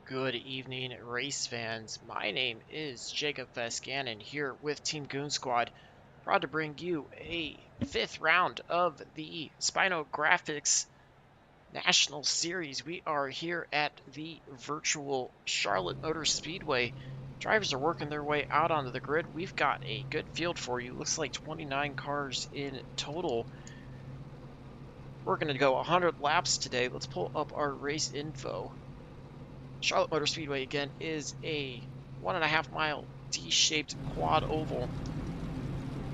Good evening, race fans. My name is Jacob Vescanen here with Team Goon Squad, proud to bring you a fifth round of the Spino Graphics National Series. We are here at the virtual Charlotte Motor Speedway. Drivers are working their way out onto the grid. We've got a good field for you. Looks like 29 cars in total. We're going to go 100 laps today. Let's pull up our race info. Charlotte Motor Speedway, again, is a 1.5 mile D-shaped quad oval.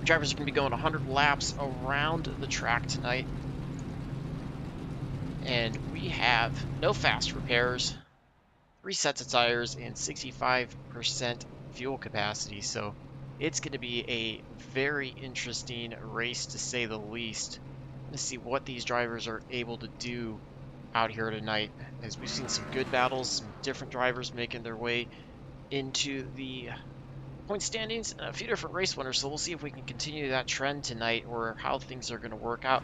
Drivers are going to be going 100 laps around the track tonight. And we have no fast repairs, 3 sets of tires, and 65% fuel capacity. So it's going to be a very interesting race, to say the least. Let's see what these drivers are able to do out here tonight, as we've seen some good battles, some different drivers making their way into the point standings, and a few different race winners. So we'll see if we can continue that trend tonight, or how things are going to work out.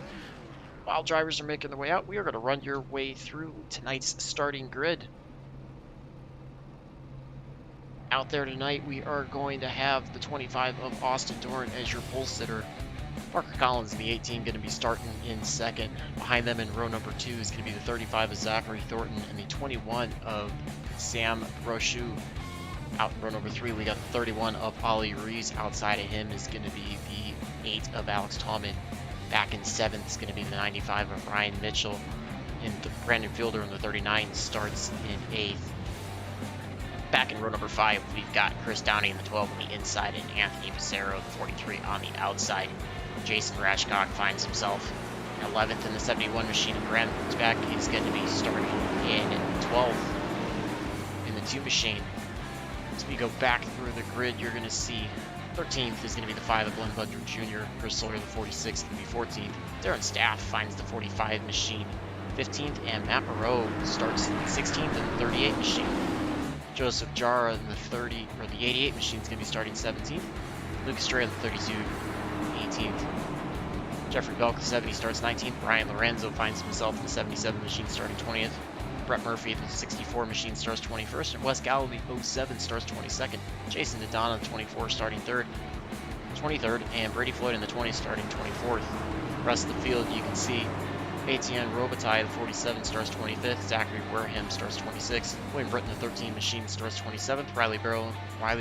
While drivers are making their way out, we are going to run your way through tonight's starting grid. Out there tonight, we are going to have the 25 of Austin Dorn as your pole sitter. Parker Collins in the 18 going to be starting in second. Behind them in row number 2 is going to be the 35 of Zachary Thornton and the 21 of Sam Brochu. Out in row number 3, we got the 31 of Ollie Rees. Outside of him is going to be the 8 of Alex Tallman. Back in 7th is going to be the 95 of Ryan Mitchell. And Brandon Fielder in the 39 starts in 8th. Back in row number 5, we've got Chris Downey in the 12 on the inside and Anthony Massaro, the 43, on the outside. Jason Rashcock finds himself 11th in the 71 machine, and Brandon back is going to be starting in 12th in the 2 machine. As we go back through the grid, you're going to see 13th is going to be the 5 of Glenn Budger Jr., Chris Sawyer, the 46, is going to be 14th. Darren Staff finds the 45 machine 15th, and Matt Moreau starts 16th in the 38 machine. Joseph Jara in the 88 machine is going to be starting 17th. Lucas Stray, the 32, 18th. Jeffrey Belk, the 70, starts 19th. Brian Lorenzo finds himself in the 77 machine, starting 20th. Brett Murphy, the 64 machine, starts 21st. And Wes Galloway, 07, starts 22nd. Jason Nadana, the 24, starting 23rd. And Brady Floyd in the 20, starting 24th. The rest of the field, you can see Etienne Robitaille, the 47, starts 25th. Zachary Wareham starts 26th. William Britton, the 13 machine, starts 27th. Riley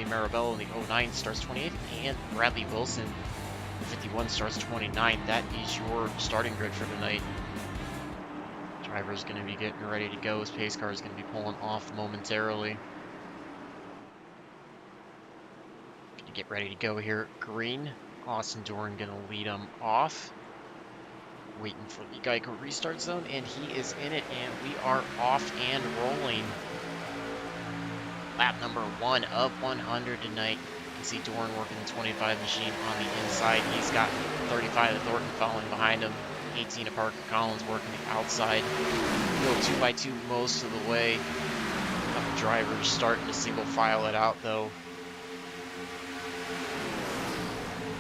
Marabello in the 09 starts 28th. And Bradley Wilson, the 51, starts 29th. That is your starting grid for tonight. Driver's going to be getting ready to go. His pace car is going to be pulling off momentarily. Going to get ready to go here. Green, Austin Dorn going to lead him off. Waiting for the Geico restart zone, and he is in it, and we are off and rolling. Lap number 1 of 100 tonight. You can see Dorn working the 25 machine on the inside. He's got 35 of Thornton following behind him. 18 of Parker Collins working the outside. Go 2x2 most of the way. Couple drivers starting to single file it out though.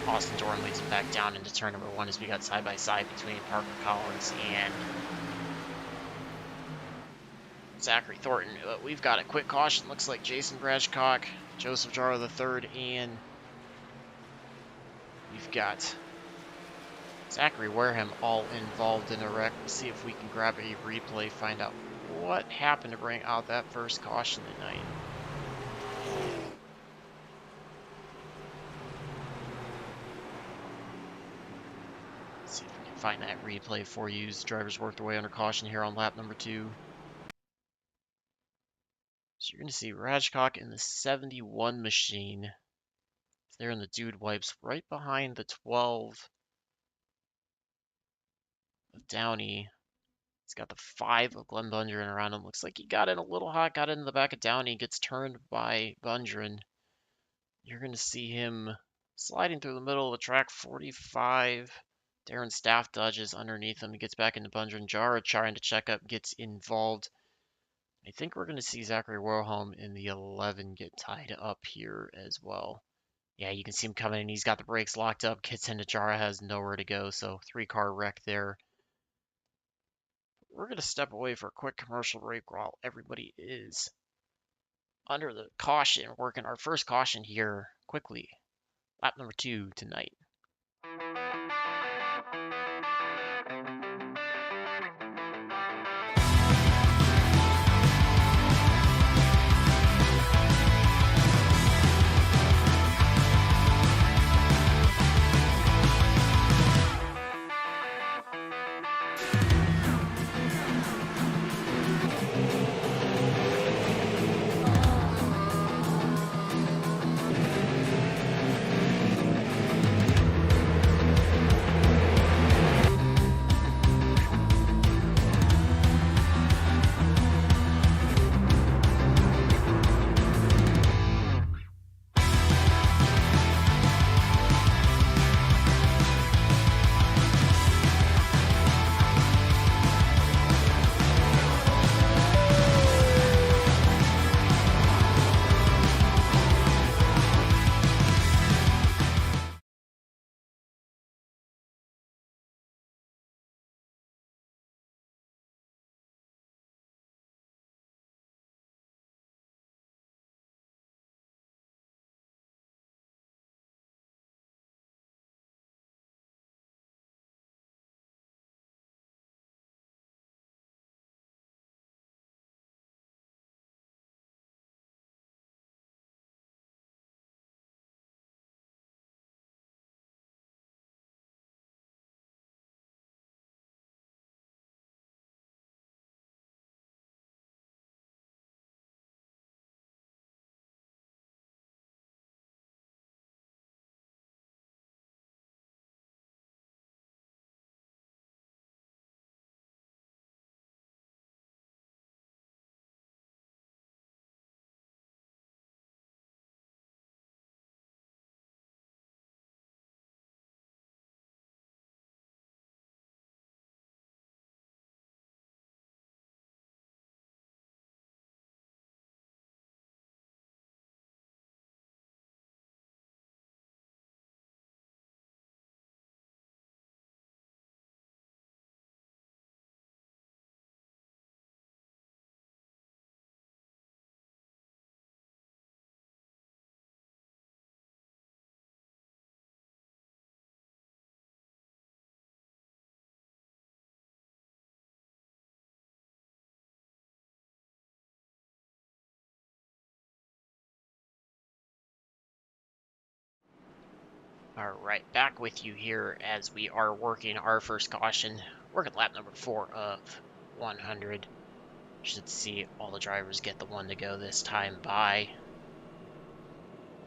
Austin Dorn leads him back down into turn number 1 as we got side by side between Parker Collins and Zachary Thornton. We've got a quick caution. Looks like Jason Brashcock, Joseph Jaro III, and we've got Zachary Wareham all involved in a wreck. We'll see if we can grab a replay, find out what happened to bring out that first caution tonight? Let's see if we can find that replay for you. As drivers work their way under caution here on lap number 2. So you're going to see Rajcock in the 71 machine. They're in the dude wipes right behind the 12 of Downey. He's got the 5 of Glenn Bundren around him. Looks like he got in a little hot, got in the back of Downey, gets turned by Bundren. You're going to see him sliding through the middle of the track, 45. Darren Staff dodges underneath him. He gets back into Bundren. Jara trying to check up, gets involved. I think we're going to see Zachary Royalholm in the 11 get tied up here as well. Yeah, you can see him coming in. He's got the brakes locked up, gets into Jara, has nowhere to go. So 3-car wreck there. We're going to step away for a quick commercial break while everybody is under the caution, working our first caution here quickly. Lap number 2 tonight. Alright, back with you here as we are working our first caution. Working lap number 4 of 100. Should see all the drivers get the one to go this time by.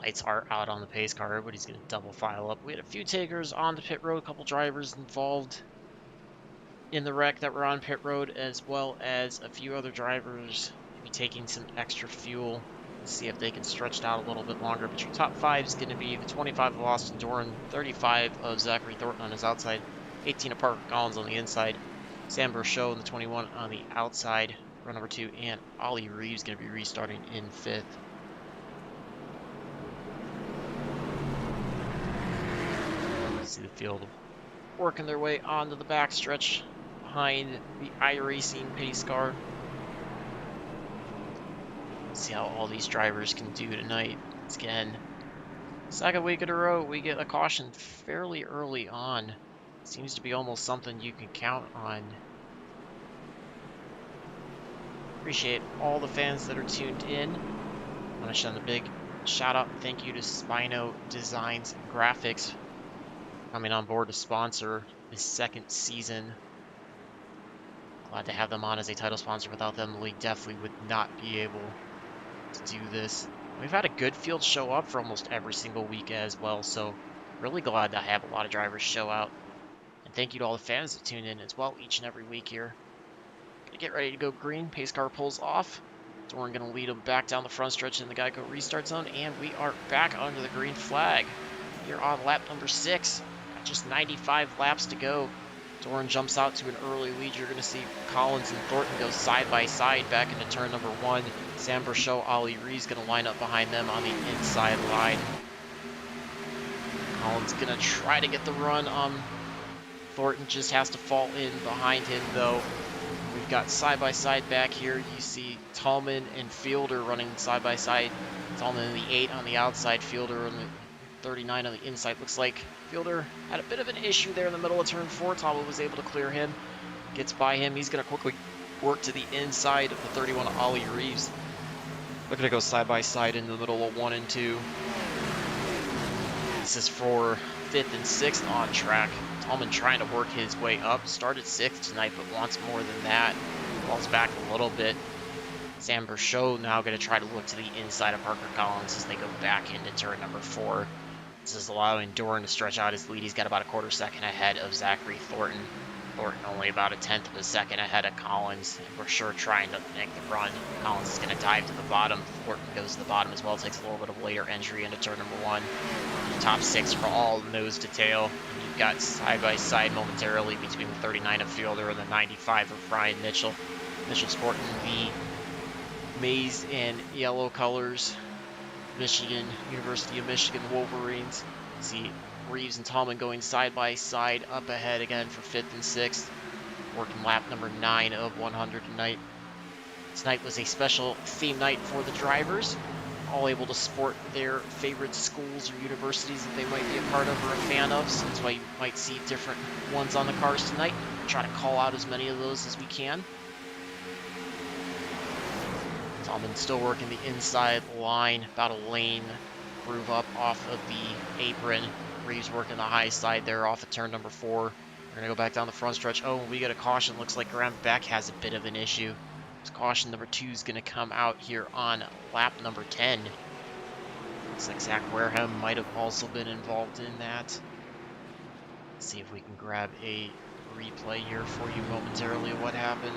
Lights are out on the pace car. Everybody's going to double file up. We had a few takers on the pit road, a couple drivers involved in the wreck that were on pit road, as well as a few other drivers maybe taking some extra fuel. See if they can stretch it out a little bit longer. But your top 5 is going to be the 25 of Austin Doran, 35 of Zachary Thornton on his outside, 18 of Parker Collins on the inside, Sam Brochot in the 21 on the outside, run number 2, and Ollie Reeves going to be restarting in 5th. See the field working their way onto the backstretch behind the iRacing pace car. See how all these drivers can do tonight. Once again, second week in a row, we get a caution fairly early on. Seems to be almost something you can count on. Appreciate all the fans that are tuned in. I want to send a big shout out and thank you to Spino Designs and Graphics coming on board to sponsor this second season. Glad to have them on as a title sponsor. Without them, the league definitely would not be able to do this. We've had a good field show up for almost every single week as well, so really glad to have a lot of drivers show out. And thank you to all the fans that tune in as well each and every week here. Gonna get ready to go green. Pace car pulls off. Doran gonna lead him back down the front stretch in the Geico restart zone, and we are back under the green flag. Here on lap number 6. Got just 95 laps to go. Doran jumps out to an early lead. You're going to see Collins and Thornton go side by side back into turn number 1. Sam Brachot, Ali Rees going to line up behind them on the inside line. Collins going to try to get the run. Thornton just has to fall in behind him, though. We've got side by side back here. You see Tallman and Fielder running side by side. Tallman in the 8 on the outside, Fielder on the 39 on the inside. Looks like Fielder had a bit of an issue there in the middle of turn 4. Tallman was able to clear him. Gets by him. He's going to quickly work to the inside of the 31 Ali Reeves. Looking to go side by side in the middle of 1 and 2. This is for 5th and 6th on track. Tallman trying to work his way up. Started 6th tonight, but wants more than that. Falls back a little bit. Sam Brachot now going to try to look to the inside of Parker Collins as they go back into turn number 4. This is allowing Doran to stretch out his lead. He's got about a quarter second ahead of Zachary Thornton. Thornton only about a 1/10 of a second ahead of Collins. And we're sure trying to make the run. Collins is going to dive to the bottom. Thornton goes to the bottom as well. Takes a little bit of later entry into turn number 1. Top 6 for all nose to tail. And you've got side by side momentarily between the 39 of Fielder and the 95 of Brian Mitchell. Mitchell sporting the maize and yellow colors. Michigan, University of Michigan Wolverines. See Reeves and Tallman going side by side up ahead again for 5th and 6th. Working lap number 9 of 100 tonight. Tonight was a special theme night for the drivers. All able to sport their favorite schools or universities that they might be a part of or a fan of. So that's why you might see different ones on the cars tonight. Try to call out as many of those as we can. Tallman still working the inside line, about a lane groove up off of the apron. Reeves working the high side there off of turn number 4. We're going to go back down the front stretch. Oh, we get a caution. Looks like Graham Beck has a bit of an issue. This caution number 2 is going to come out here on lap number 10. Looks like Zach Wareham might have also been involved in that. Let's see if we can grab a replay here for you momentarily of what happened.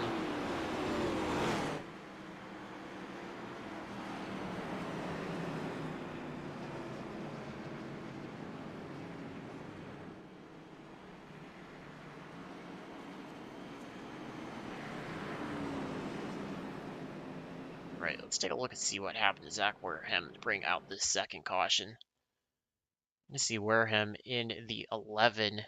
Right, let's take a look and see what happened to Zach Wareham to bring out this second caution. You see Wareham in the 11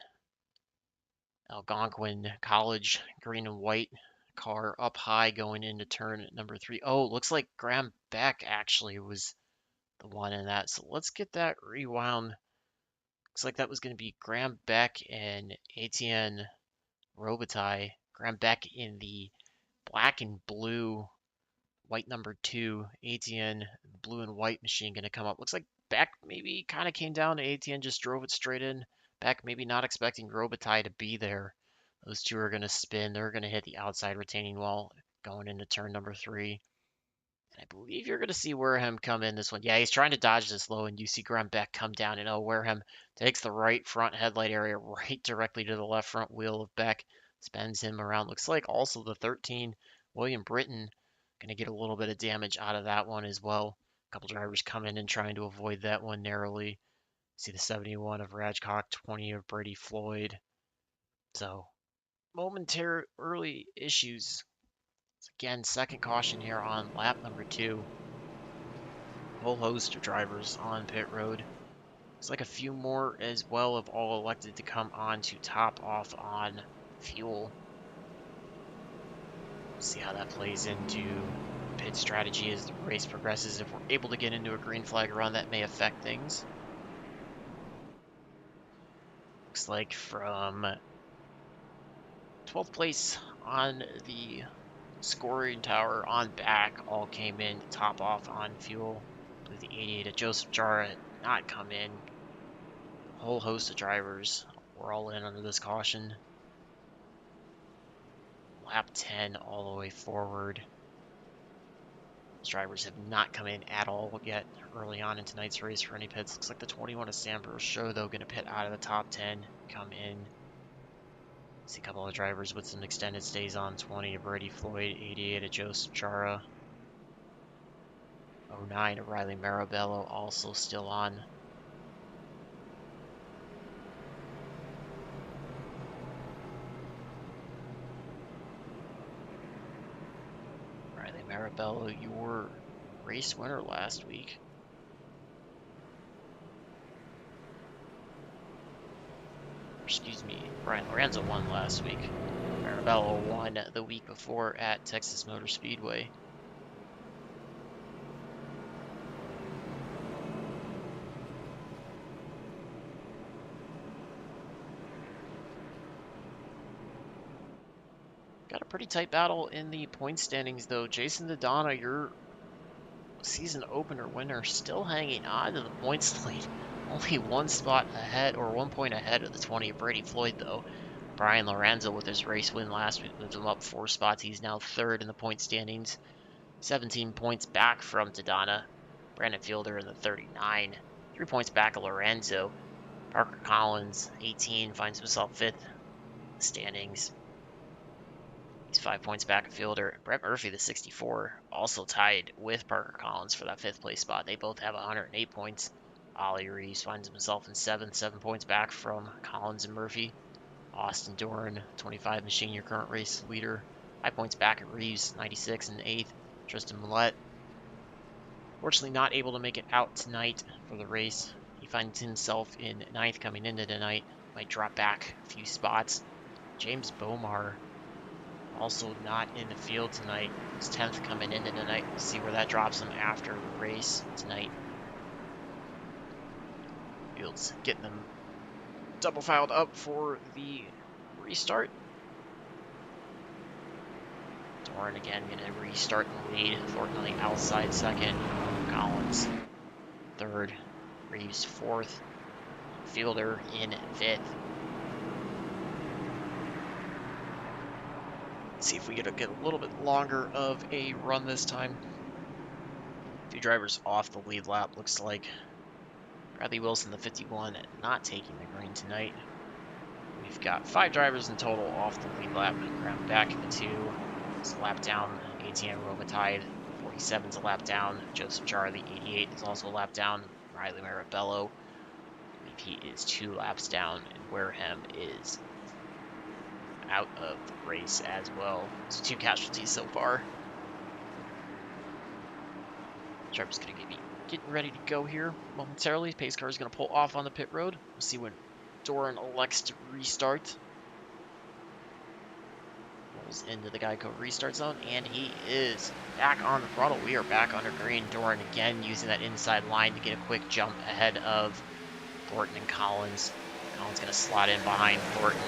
Algonquin College green and white car up high going into turn number 3. Oh, looks like Graham Beck actually was the one in that. So let's get that rewound. Looks like that was going to be Graham Beck and Etienne Robitaille. Graham Beck in the black and blue, white number 2. Etienne, blue and white machine going to come up. Looks like Beck maybe kind of came down to Etienne, just drove it straight in. Beck maybe not expecting Robitaille to be there. Those two are going to spin. They're going to hit the outside retaining wall going into turn number 3. And I believe you're going to see Wareham come in this one. Yeah, he's trying to dodge this low, and you see Graham Beck come down. And oh, Wareham takes the right front headlight area right directly to the left front wheel of Beck. Spins him around. Looks like also the 13, William Britton, going to get a little bit of damage out of that one as well. A couple drivers come in and trying to avoid that one narrowly. See the 71 of Rajcock, 20 of Brady Floyd. So momentary early issues. Again, second caution here on lap number 2. Whole host of drivers on pit road. Looks like a few more as well have all elected to come on to top off on fuel. See how that plays into pit strategy as the race progresses. If we're able to get into a green flag run, that may affect things. Looks like from 12th place on the scoring tower on back all came in to top off on fuel. I believe the 88 of Joseph Jara had not come in. A whole host of drivers were all in under this caution. Lap 10 all the way forward. These drivers have not come in at all yet early on in tonight's race for any pits. Looks like the 21 of Sam Show, though, going to pit out of the top 10, come in. See a couple of drivers with some extended stays on. 20 of Brady Floyd, 88 of Joseph Chara, 09 of Riley Marabello also still on. Riley Marabello, your race winner last week. Excuse me, Brian Lorenzo won last week. Marabello won the week before at Texas Motor Speedway. Got a pretty tight battle in the point standings, though. Jason Dodonna, your season opener winner, still hanging on to the points lead. Only one spot ahead, or 1 point ahead of the 20 of Brady Floyd, though. Brian Lorenzo, with his race win last week, moved him up 4 spots. He's now third in the point standings, 17 points back from Dodonna. Brandon Fielder in the 39, 3 points back of Lorenzo. Parker Collins, 18, finds himself fifth in the standings. He's 5 points back of Fielder. Brett Murphy, the 64, also tied with Parker Collins for that 5th place spot. They both have 108 points. Ollie Reeves finds himself in 7th, 7 points back from Collins and Murphy. Austin Doran, 25 machine, your current race leader. 5 points back at Reeves, 96 and 8th. Tristan Millette, fortunately not able to make it out tonight for the race. He finds himself in 9th coming into tonight. Might drop back a few spots. James Bomar, also not in the field tonight. He's 10th coming into tonight. We'll see where that drops him after the race tonight. Fields getting them double filed up for the restart. Doran again going to restart in the lead. Fortunately outside second. Collins third. Reeves fourth. Fielder in fifth. See if we get a little bit longer of a run this time. A few drivers off the lead lap, looks like. Bradley Wilson, the 51, not taking the green tonight. We've got 5 drivers in total off the lead lap. Graham Beck, the 2, is a lap down. ATN Robitaille, 47 is a lap down. Joseph Chara, the 88, is also a lap down. Riley Marabello, I believe he is 2 laps down. And Wareham is out of the race as well. So 2 casualties so far. Driver's going to be getting ready to go here momentarily. Pace car is going to pull off on the pit road. We'll see when Doran elects to restart. Rolls into the Geico restart zone, and he is back on the throttle. We are back under green. Doran again using that inside line to get a quick jump ahead of Thornton and Collins. Collins going to slot in behind Thornton.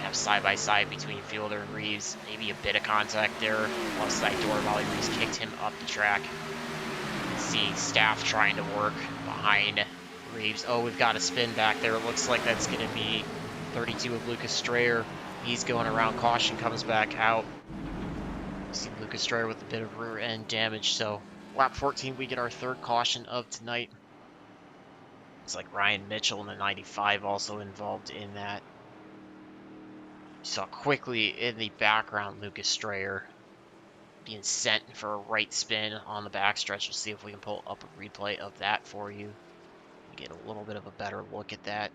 Have side-by-side between Fielder and Reeves. Maybe a bit of contact there. Left side door, Molly Reeves kicked him up the track. See Staff trying to work behind Reeves. Oh, we've got a spin back there. It looks like that's going to be 32 of Lucas Strayer. He's going around caution, comes back out. See Lucas Strayer with a bit of rear end damage. So lap 14, we get our 3rd caution of tonight. It's like Ryan Mitchell in the 95 also involved in that. You saw quickly in the background Lucas Strayer being sent for a right spin on the backstretch. We'll see if we can pull up a replay of that for you. Get a little bit of a better look at that.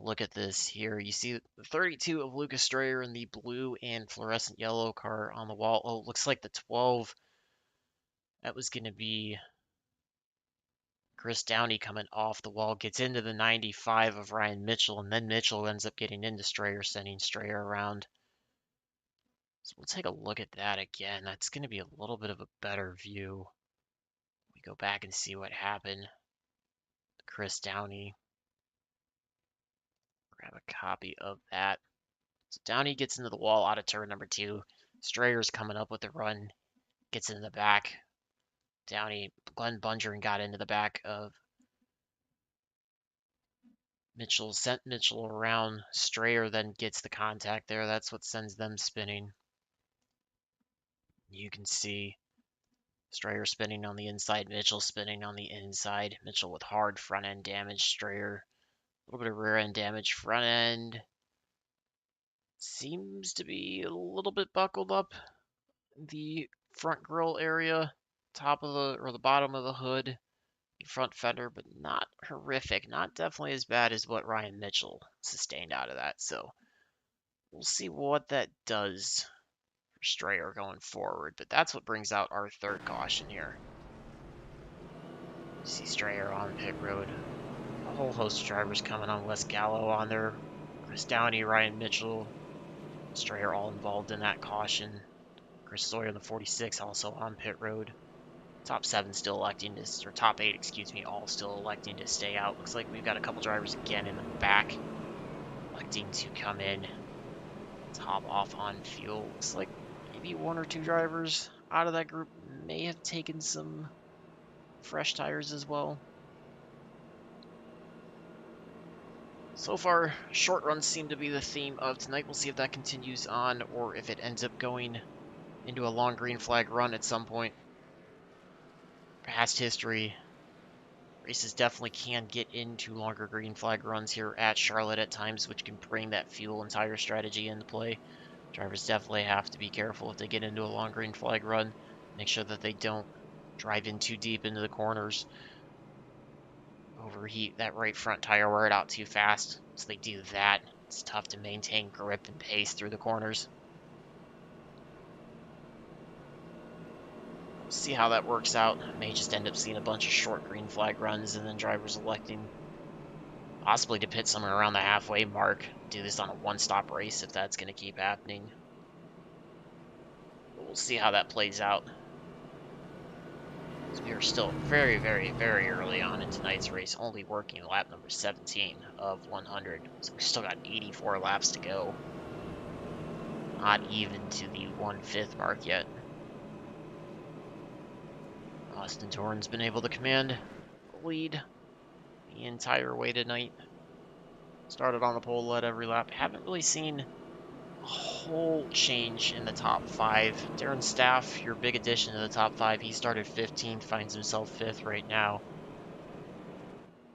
Look at this here. You see the 32 of Lucas Strayer in the blue and fluorescent yellow car on the wall. Oh, it looks like the 12. That was going to be Chris Downey coming off the wall. Gets into the 95 of Ryan Mitchell, and then Mitchell ends up getting into Strayer, sending Strayer around. So we'll take a look at that again. That's going to be a little bit of a better view. We go back and see what happened. Chris Downey. Grab a copy of that. So Downey gets into the wall out of turn number 2. Strayer's coming up with the run, gets into the back. Downey, Glenn Bungern got into the back of Mitchell, sent Mitchell around. Strayer then gets the contact there. That's what sends them spinning. You can see Strayer spinning on the inside, Mitchell spinning on the inside. Mitchell with hard front end damage. Strayer, a little bit of rear end damage. Front end seems to be a little bit buckled up. The front grille area, top of the bottom of the hood, front fender, but not horrific. Not definitely as bad as what Ryan Mitchell sustained out of that. So we'll see what that does for Strayer going forward. But that's what brings out our third caution here. You see Strayer on pit road. A whole host of drivers coming on. Wes Gallo on there. Chris Downey, Ryan Mitchell, Strayer all involved in that caution. Chris Sawyer in the 46 also on pit road. Top 7 still electing to, or top 8, excuse me, all still electing to stay out. Looks like we've got a couple drivers again in the back electing to come in, top off on fuel. Looks like maybe 1 or 2 drivers out of that group may have taken some fresh tires as well. So far, short runs seem to be the theme of tonight. We'll see if that continues on or if it ends up going into a long green flag run at some point. Past history, races definitely can get into longer green flag runs here at Charlotte at times, which can bring that fuel and tire strategy into play. Drivers definitely have to be careful if they get into a long green flag run. Make sure that they don't drive in too deep into the corners. Overheat that right front tire, wear it out too fast. So they do that. It's tough to maintain grip and pace through the corners. See how that works out. May just end up seeing a bunch of short green flag runs and then drivers electing possibly to pit somewhere around the halfway mark. Do this on a one-stop race if that's going to keep happening. But we'll see how that plays out. So we are still very, very, very early on in tonight's race, only working lap number 17 of 100. So we've still got 84 laps to go. Not even to the 1/5 mark yet. Austin Torn's been able to command the lead the entire way tonight. Started on the pole, led every lap. Haven't really seen a whole change in the top 5. Darren Staff, your big addition to the top 5. He started 15th, finds himself 5th right now.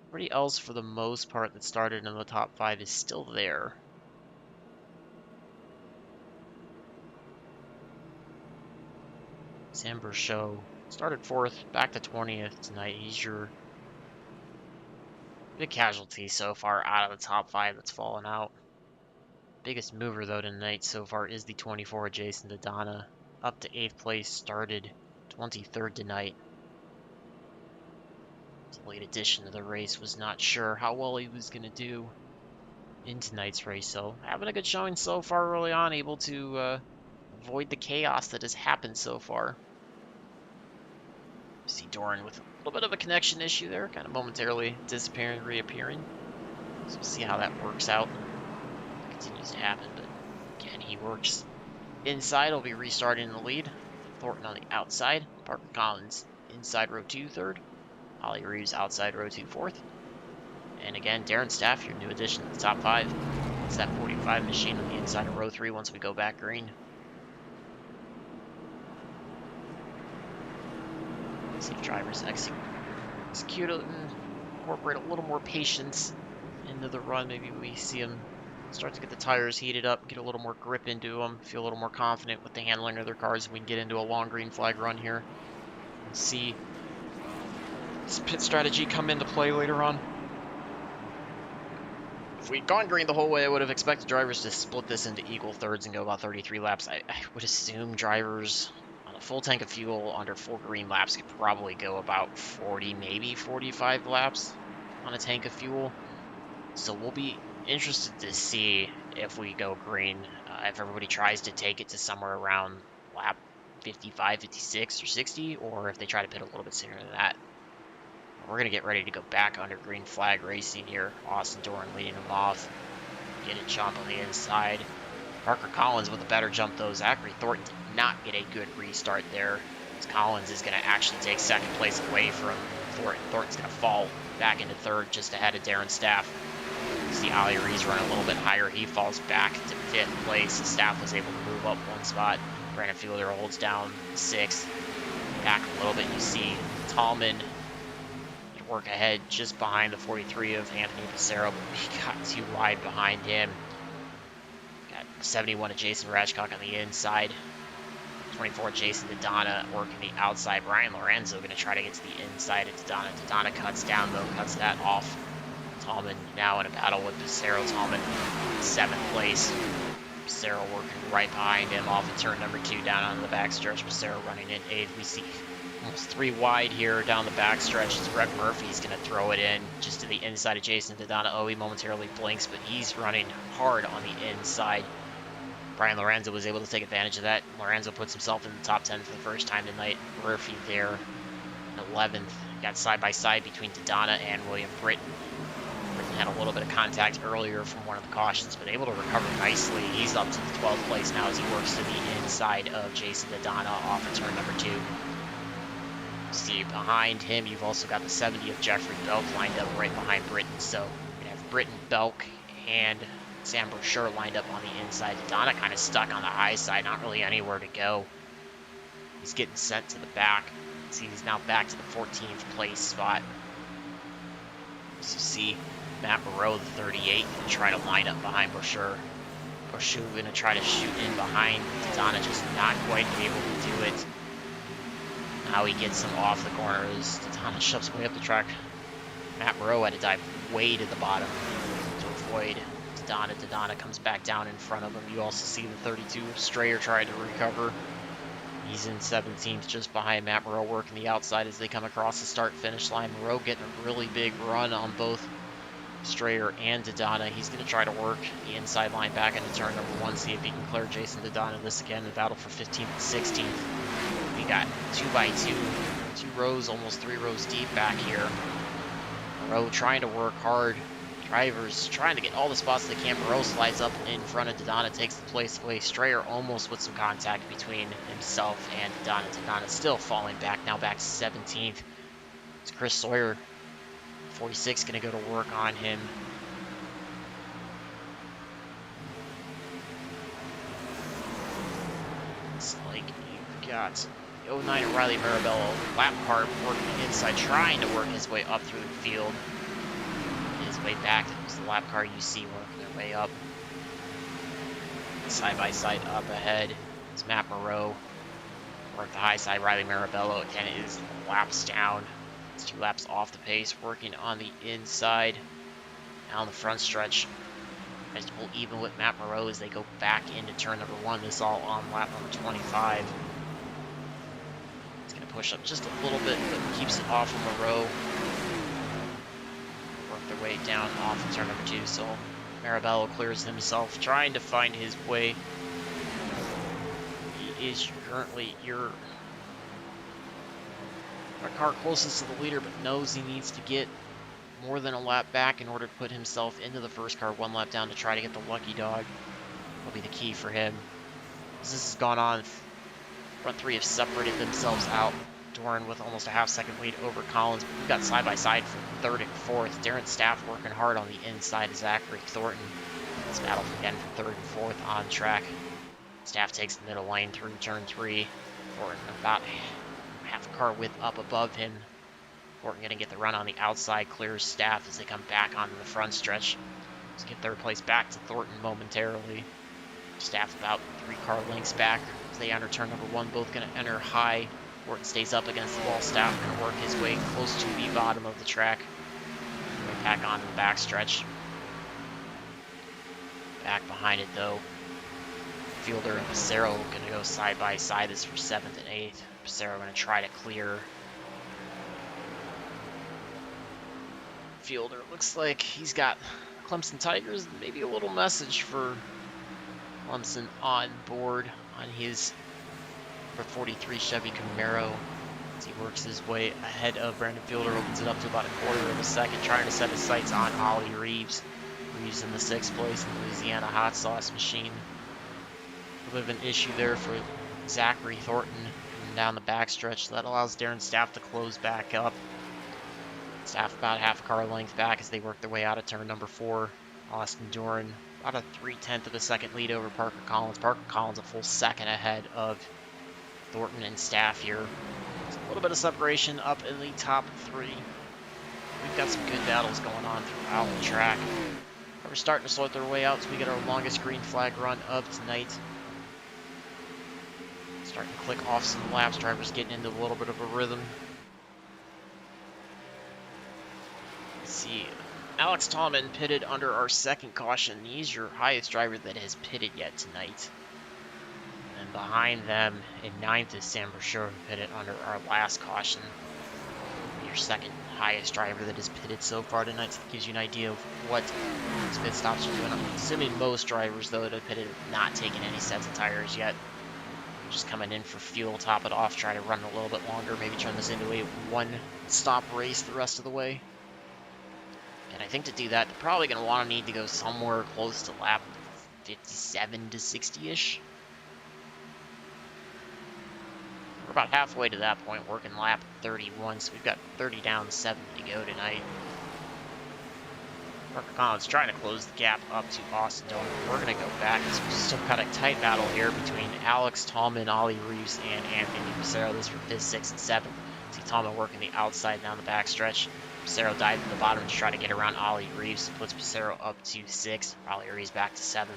Everybody else, for the most part, that started in the top 5 is still there. Sam Berchot started 4th, back to 20th tonight. He's your big casualty so far out of the top 5 that's fallen out. Biggest mover, though, tonight so far is the 24, Jason Dodonna. Up to 8th place, started 23rd tonight. It's a late addition to the race. Was not sure how well he was going to do in tonight's race. So having a good showing so far early on, able to avoid the chaos that has happened so far. You see Doran with a little bit of a connection issue there, kind of momentarily disappearing, reappearing. So we'll see how that works out. Continues to happen, but again, he works inside. He'll be restarting in the lead. Thornton on the outside. Parker Collins inside row 2, 3rd. Ollie Reeves outside row 2, 4th. And again, Darren Staff, your new addition to the top 5. It's that 45 machine on the inside of row 3 once we go back green. See if drivers execute it and incorporate a little more patience into the run. Maybe we see them start to get the tires heated up, get a little more grip into them, feel a little more confident with the handling of their cars. We can get into a long green flag run here and see this pit strategy come into play later on. If we'd gone green the whole way, I would have expected drivers to split this into equal thirds and go about 33 laps. I would assume drivers on a full tank of fuel under full green laps could probably go about 40, maybe 45 laps on a tank of fuel. So we'll be interested to see if we go green, if everybody tries to take it to somewhere around lap 55, 56, or 60, or if they try to pit a little bit sooner than that. We're going to get ready to go back under green flag racing here. Austin Doran leading them off. Get a jump on the inside. Parker Collins with a better jump, though. Zachary Thornton did not get a good restart there. Collins is going to actually take second place away from Thornton. Thornton's going to fall back into third, just ahead of Darren Staff. You see Ali Rees running a little bit higher. He falls back to fifth place. Staff was able to move up one spot. Brandon Fielder holds down sixth. Back a little bit, you see Tallman work ahead just behind the 43 of Anthony Passero, but he got too wide behind him. Got 71 of Jason Ratchcock on the inside. 24 Jason Dodonna working the outside. Brian Lorenzo going to try to get to the inside of Dodonna. Dodonna cuts down, though, cuts that off. Tallman now in a battle with Passero. Tallman in seventh place. Passero working right behind him off of turn number 2 down on the backstretch. Passero running in eighth. We see almost 3 wide here down the backstretch. It's Brett Murphy's going to throw it in just to the inside of Jason Dodonna. Oh, he momentarily blinks, but he's running hard on the inside. Brian Lorenzo was able to take advantage of that. Lorenzo puts himself in the top 10 for the first time tonight. Murphy there in 11th. Got side by side between Dodonna and William Britton. Britton had a little bit of contact earlier from one of the cautions, but able to recover nicely. He's up to the 12th place now as he works to the inside of Jason Dodonna off of turn number 2. See behind him, you've also got the 70 of Jeffrey Belk lined up right behind Britton. So we have Britton, Belk, and Sam Brochure lined up on the inside. Dodonna kind of stuck on the high side, not really anywhere to go. He's getting sent to the back. See, he's now back to the 14th place spot. So you see Matt Moreau, the 38, going to try to line up behind Brochure. Brochure going to try to shoot in behind Dodonna, just not quite able to do it. Now he gets him off the corners. Dodonna shoves way up the track. Matt Moreau had to dive way to the bottom to avoid Dodonna. Dodonna comes back down in front of him. You also see the 32 of Strayer trying to recover. He's in 17th, just behind Matt Moreau working the outside as they come across the start-finish line. Moreau getting a really big run on both Strayer and Dodonna. He's going to try to work the inside line back into turn number 1, see if he can clear Jason Dodonna. This again, the battle for 15th and 16th. We got 2 by 2, 2 rows, almost 3 rows deep back here. Moreau trying to work hard. Drivers trying to get all the spots they can. Moreau slides up in front of Dodonna, takes the place away. Strayer almost with some contact between himself and Dodonna. Dodonna still falling back, now back to 17th. It's Chris Sawyer, 46, going to go to work on him. It's like you've got 09 and Riley Marabello, lap car working inside, trying to work his way up through the field. His way back, it was the lap car you see working their way up. Side by side up ahead is Matt Moreau. Work the high side, Riley Marabello again is laps down. It's 2 laps off the pace, working on the inside. Now on the front stretch, will even with Matt Moreau as they go back into turn number 1. This all on lap number 25. It's going to push up just a little bit, but keeps it off of Moreau. Their way down off of turn number 2, so Marabello clears himself, trying to find his way. He is currently your car closest to the leader, but knows he needs to get more than a lap back in order to put himself into the first car 1 lap down to try to get the lucky dog. Will be the key for him. As this has gone on, front 3 have separated themselves out. Doran with almost a half-second lead over Collins. We've got side-by-side for 3rd and 4th. Darren Staff working hard on the inside of Zachary Thornton. This battle again for 3rd and 4th on track. Staff takes the middle lane through turn 3. Thornton about half a car width up above him. Thornton going to get the run on the outside, clears Staff as they come back onto the front stretch. Let's get 3rd place back to Thornton momentarily. Staff about 3 car lengths back as they enter turn number 1. Both going to enter high. Thornton stays up against the wall. Staff going to work his way close to the bottom of the track. Right back onto the backstretch. Back behind it though, Fielder and Passero going to go side by side. This for 7th and 8th. Passero going to try to clear Fielder. Looks like he's got Clemson Tigers. Maybe a little message for Clemson on board on his number 43 Chevy Camaro as he works his way ahead of Brandon Fielder. Opens it up to about a quarter of a second, trying to set his sights on Ollie Reeves. Reeves in the 6th place in the Louisiana Hot Sauce Machine. A bit of an issue there for Zachary Thornton coming down the backstretch. So that allows Darren Staff to close back up. Staff about half a car length back as they work their way out of turn number 4. Austin Doran about a 3/10 of a second lead over Parker Collins. Parker Collins a full second ahead of Thornton and Staff here. There's a little bit of separation up in the top 3. We've got some good battles going on throughout the track. We're starting to sort their way out, so we get our longest green flag run of tonight. Starting to click off some laps. Drivers getting into a little bit of a rhythm. Let's see. Alex Tallman pitted under our second caution. He's your highest driver that has pitted yet tonight. And behind them in 9th is Sam Brashear, who pitted under our last caution. Your second highest driver that has pitted so far tonight, so it gives you an idea of what these pit stops are doing. I'm assuming most drivers, though, that have pitted have not taken any sets of tires yet. Just coming in for fuel, top it off, try to run a little bit longer, maybe turn this into a one-stop race the rest of the way. And I think to do that, they're probably going to want to need to go somewhere close to lap 57 to 60-ish. We're about halfway to that point, working lap 31, so we've got 30 down, 7 to go tonight. Parker Collins trying to close the gap up to Austin Doran. We're going to go back. We've still got a tight battle here between Alex Tallman, Ollie Reeves, and Anthony Pissarro. This for 5th, 6th, and 7th. See Tallman working the outside down the backstretch. Pissarro dives in the bottom to try to get around Ollie Reeves. Puts Pissarro up to 6th. Ollie Reeves back to 7th.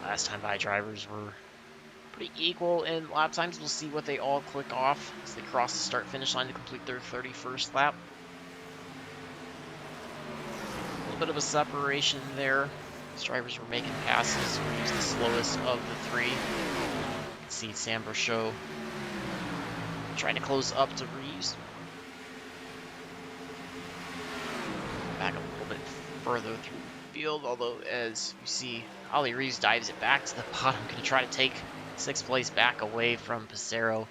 Last time by drivers were pretty equal in lap times. We'll see what they all click off as they cross the start-finish line to complete their 31st lap. A little bit of a separation there. These drivers were making passes. Reeves the slowest of the 3. You can see Sam Brashear trying to close up to Reeves. Back a little bit further through the field, although as you see, Ollie Reeves dives it back to the bottom. Going to try to take 6th place back away from Pissarro.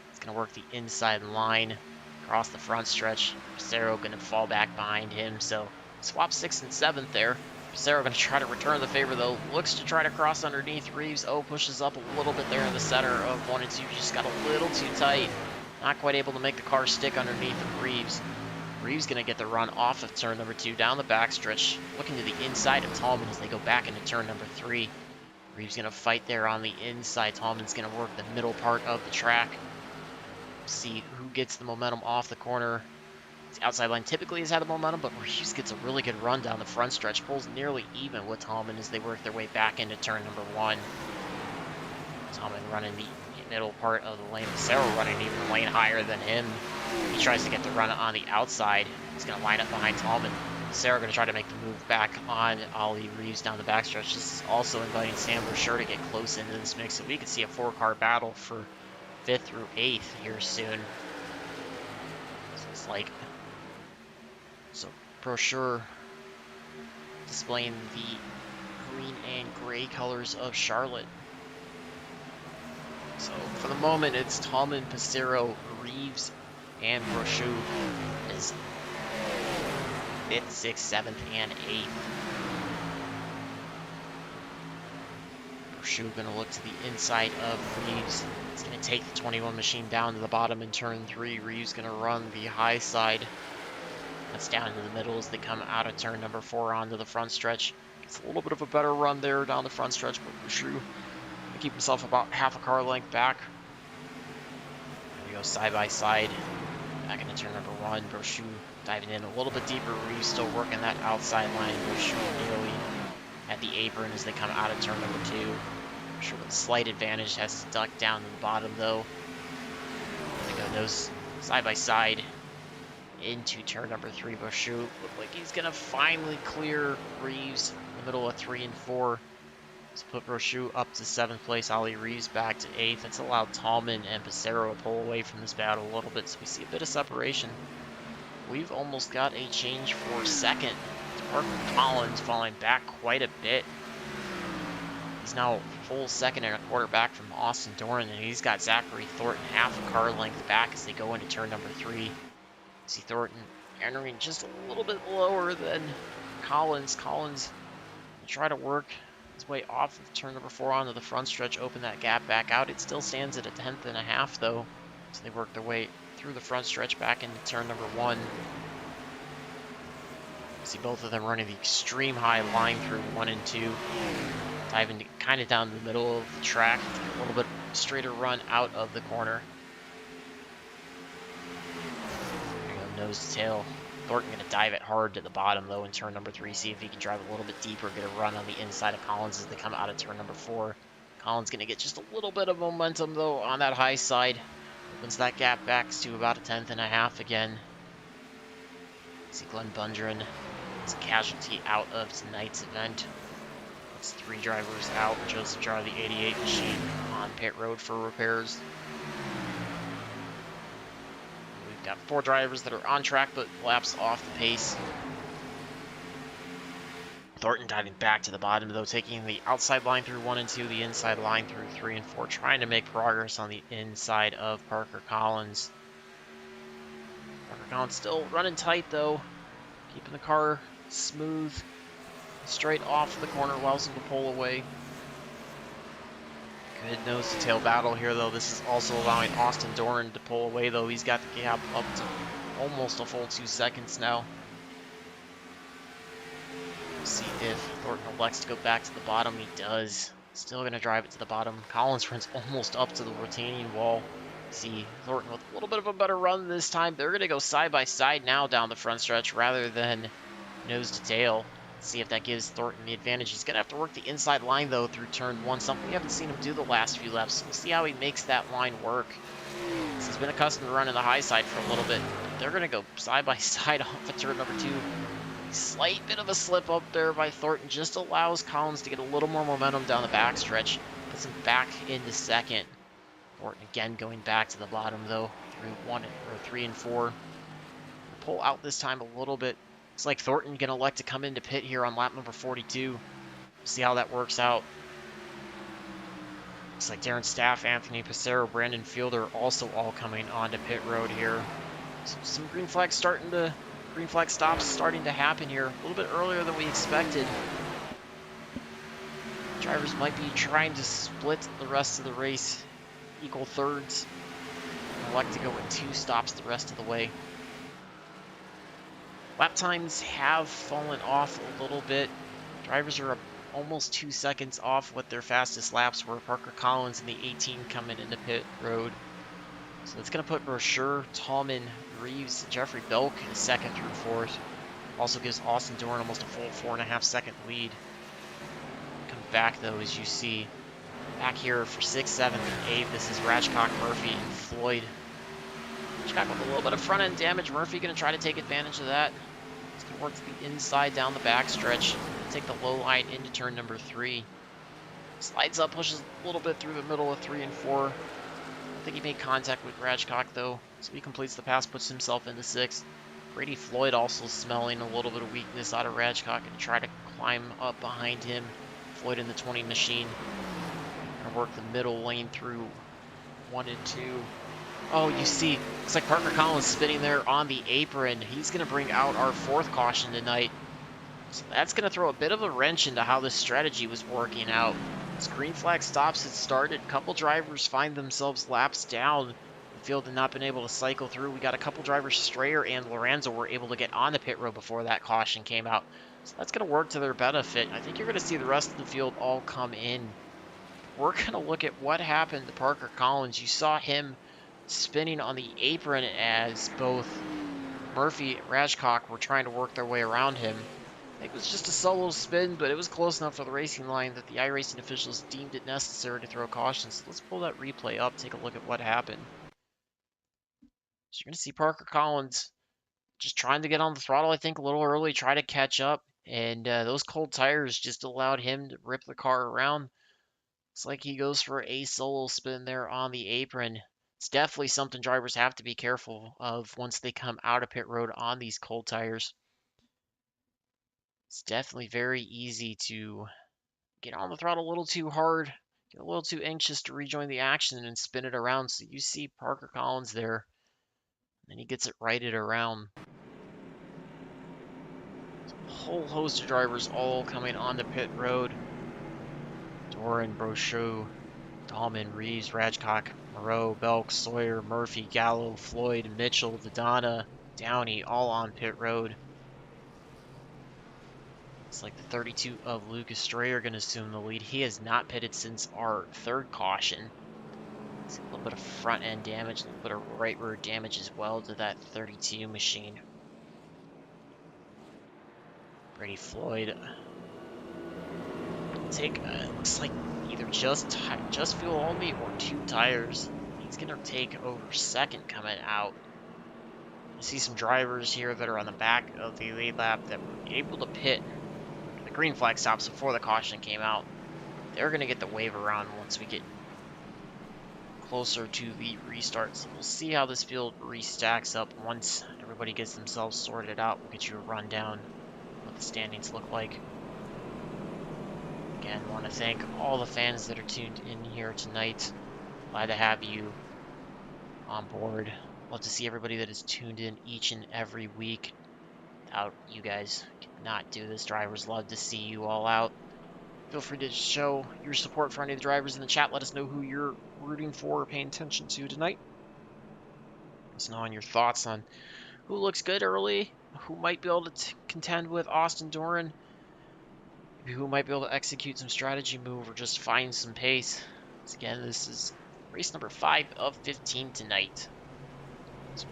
He's going to work the inside line across the front stretch. Pissarro going to fall back behind him, so swap 6th and 7th there. Pissarro going to try to return the favor, though. Looks to try to cross underneath Reeves. Oh, pushes up a little bit there in the center of 1 and 2. Just got a little too tight. Not quite able to make the car stick underneath of Reeves. Reeves going to get the run off of turn number 2 down the backstretch, looking to the inside of Tallman as they go back into turn number 3. Reeves going to fight there on the inside. Tallman's going to work the middle part of the track. See who gets the momentum off the corner. The outside line typically has had the momentum, but Reeves gets a really good run down the front stretch. Pulls nearly even with Tallman as they work their way back into turn number 1. Tallman running the middle part of the lane. Pissarro running even a lane higher than him. He tries to get the run on the outside. He's going to line up behind Tallman. Pissarro going to try to make the move back on Ollie Reeves down the backstretch. This is also inviting Sam Brashear to get close into this mix, so we could see a 4-car battle for 5th through 8th here soon. So it's like, so Brashear displaying the green and gray colors of Charlotte. So for the moment, it's Tallman, Pissarro, Reeves, and Brashear is 5th, 6th, 7th, and 8th. Brashear going to look to the inside of Reeves. He's going to take the 21 machine down to the bottom in turn 3. Reeves going to run the high side. That's down to the middle as they come out of turn number 4 onto the front stretch. Gets a little bit of a better run there down the front stretch, but Brashear to keep himself about half a car length back. There we go, side by side. Back into turn number 1. Brashear diving in a little bit deeper. Reeves still working that outside line. Brashear nearly at the apron as they come out of turn number 2. Brashear with a slight advantage, has to duck down to the bottom though. There we go, those side by side into turn number 3. Brashear look like he's gonna finally clear Reeves in the middle of 3 and 4. Let's put Brashear up to 7th place. Ollie Reeves back to 8th. That's allowed Tallman and Pissarro to pull away from this battle a little bit, so we see a bit of separation. We've almost got a change for 2nd. Parker Collins falling back quite a bit. He's now a full 2nd and a quarter back from Austin Doran, and he's got Zachary Thornton half a car length back as they go into turn number 3. See Thornton entering just a little bit lower than Collins. Collins will try to work his way off of turn number 4 onto the front stretch, open that gap back out. It still stands at a 10th and a half though, so they work their way through the front stretch back into turn number 1. See both of them running the extreme high line through 1 and 2, diving kind of down the middle of the track, a little bit straighter run out of the corner. There you go, nose to tail. Thornton going to dive it hard to the bottom, though, in turn number 3. See if he can drive a little bit deeper, get a run on the inside of Collins as they come out of turn number 4. Collins going to get just a little bit of momentum, though, on that high side. Opens that gap back to about a 10th and a half again. See Glenn Bundren is a casualty out of tonight's event. That's 3 drivers out. Joseph Jar, the 88 machine, on pit road for repairs. Got 4 drivers that are on track, but laps off the pace. Thornton diving back to the bottom, though, taking the outside line through 1 and 2, the inside line through 3 and 4, trying to make progress on the inside of Parker Collins. Parker Collins still running tight, though, keeping the car smooth, straight off the corner, allows him to pull away. Good nose-to-tail battle here, though. This is also allowing Austin Doran to pull away, though. He's got the gap up to almost a full 2 seconds now. See if Thornton elects to go back to the bottom. He does. Still going to drive it to the bottom. Collins runs almost up to the retaining wall. See Thornton with a little bit of a better run this time. They're going to go side by side now down the front stretch rather than nose to tail. See if that gives Thornton the advantage. He's going to have to work the inside line, though, through turn 1, something we haven't seen him do the last few laps. So we'll see how he makes that line work. He's been accustomed to running the high side for a little bit. They're going to go side by side off of turn number 2. Slight bit of a slip up there by Thornton just allows Collins to get a little more momentum down the backstretch. Puts him back into second. Thornton again going back to the bottom, though, through 3 and 4. Pull out this time a little bit. Looks like Thornton going to elect to come into pit here on lap number 42. See how that works out. Looks like Darren Staff, Anthony Passero, Brandon Fielder also all coming onto pit road here. So some green flag stops starting to happen here a little bit earlier than we expected. Drivers might be trying to split the rest of the race, equal thirds, and elect to go in 2 stops the rest of the way. Lap times have fallen off a little bit. Drivers are almost 2 seconds off what their fastest laps were. Parker Collins and the 18 coming into pit road. So it's going to put Brochure, Tallman, Reeves, and Jeffrey Belk in 2nd through 4th. Also gives Austin Doran almost a full 4.5 second lead. Come back, though, as you see. Back here for 6th, 7th, and 8th. This is Ratchcock, Murphy, and Floyd. Ratchcock with a little bit of front end damage. Murphy going to try to take advantage of that. He's going to work to the inside down the backstretch. Take the low line into turn number 3. Slides up, pushes a little bit through the middle of 3 and 4. I think he made contact with Ratchcock, though, so he completes the pass, puts himself into 6th. Brady Floyd also smelling a little bit of weakness out of Ratchcock and try to climb up behind him. Floyd in the 20 machine. Gonna work the middle lane through 1 and 2. Oh, you see, looks like Parker Collins spinning there on the apron. He's going to bring out our 4th caution tonight. So that's going to throw a bit of a wrench into how this strategy was working out. As green flag stops had started, a couple drivers find themselves laps down. The field had not been able to cycle through. We got a couple drivers, Strayer and Lorenzo, were able to get on the pit road before that caution came out. So that's going to work to their benefit. I think you're going to see the rest of the field all come in. We're going to look at what happened to Parker Collins. You saw him spinning on the apron as both Murphy and Ratchcock were trying to work their way around him. I think it was just a solo spin, but it was close enough for the racing line that the iRacing officials deemed it necessary to throw cautions. So let's pull that replay up, take a look at what happened. So you're going to see Parker Collins just trying to get on the throttle, I think, a little early, try to catch up, and those cold tires just allowed him to rip the car around. Looks like he goes for a solo spin there on the apron. It's definitely something drivers have to be careful of once they come out of pit road on these cold tires. It's definitely very easy to get on the throttle a little too hard, get a little too anxious to rejoin the action and spin it around. So you see Parker Collins there, and he gets it righted around. A whole host of drivers all coming onto pit road. Doran, Brochu, Dahlman, Reeves, Rajcock, Moreau, Belk, Sawyer, Murphy, Gallo, Floyd, Mitchell, Dodonna, Downey, all on pit road. It's like the 32 of Lucas Stray are going to assume the lead. He has not pitted since our third caution. It's a little bit of front end damage, a little bit of right rear damage as well to that 32 machine. Brady Floyd take looks like either just fuel only or 2 tires. He's gonna take over second coming out. I see some drivers here that are on the back of the lead lap that were able to pit. The green flag stops before the caution came out. They're gonna get the wave around once we get closer to the restart. So we'll see how this field restacks up once everybody gets themselves sorted out. We'll get you a rundown what the standings look like. Again, want to thank all the fans that are tuned in here tonight. Glad to have you on board. Love to see everybody that is tuned in each and every week. Without you guys, could not do this. Drivers love to see you all out. Feel free to show your support for any of the drivers in the chat. Let us know who you're rooting for or paying attention to tonight. Let us know on your thoughts on who looks good early, who might be able to contend with Austin Doran, who might be able to execute some strategy move or just find some pace. Once again, this is race number 5 of 15 tonight. It's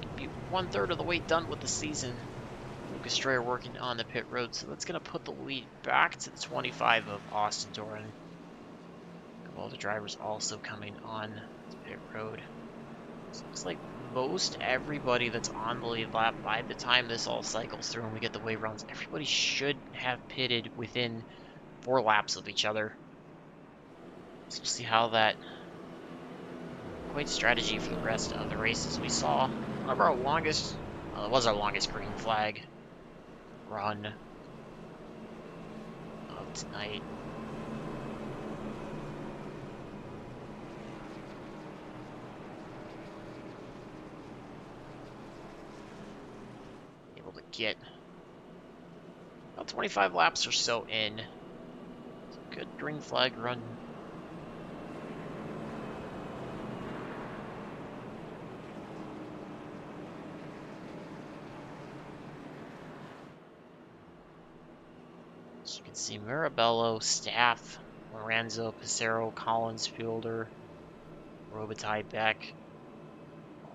gonna be 1/3 of the way done with the season. Lucas Stray working on the pit road, so that's going to put the lead back to the 25 of Austin Doran. All the drivers also coming on the pit road. So it looks like most everybody that's on the lead lap, by the time this all cycles through and we get the wave rounds, everybody should have pitted within 4 laps of each other. So we'll see how that quite strategy for the rest of the races. We saw one of our longest, it was our longest green flag run of tonight. Able to get about 25 laps or so in. It's a good green flag run. You can see Mirabello, Staff, Lorenzo, Pissarro, Collins, Fielder, Robitaille, Beck.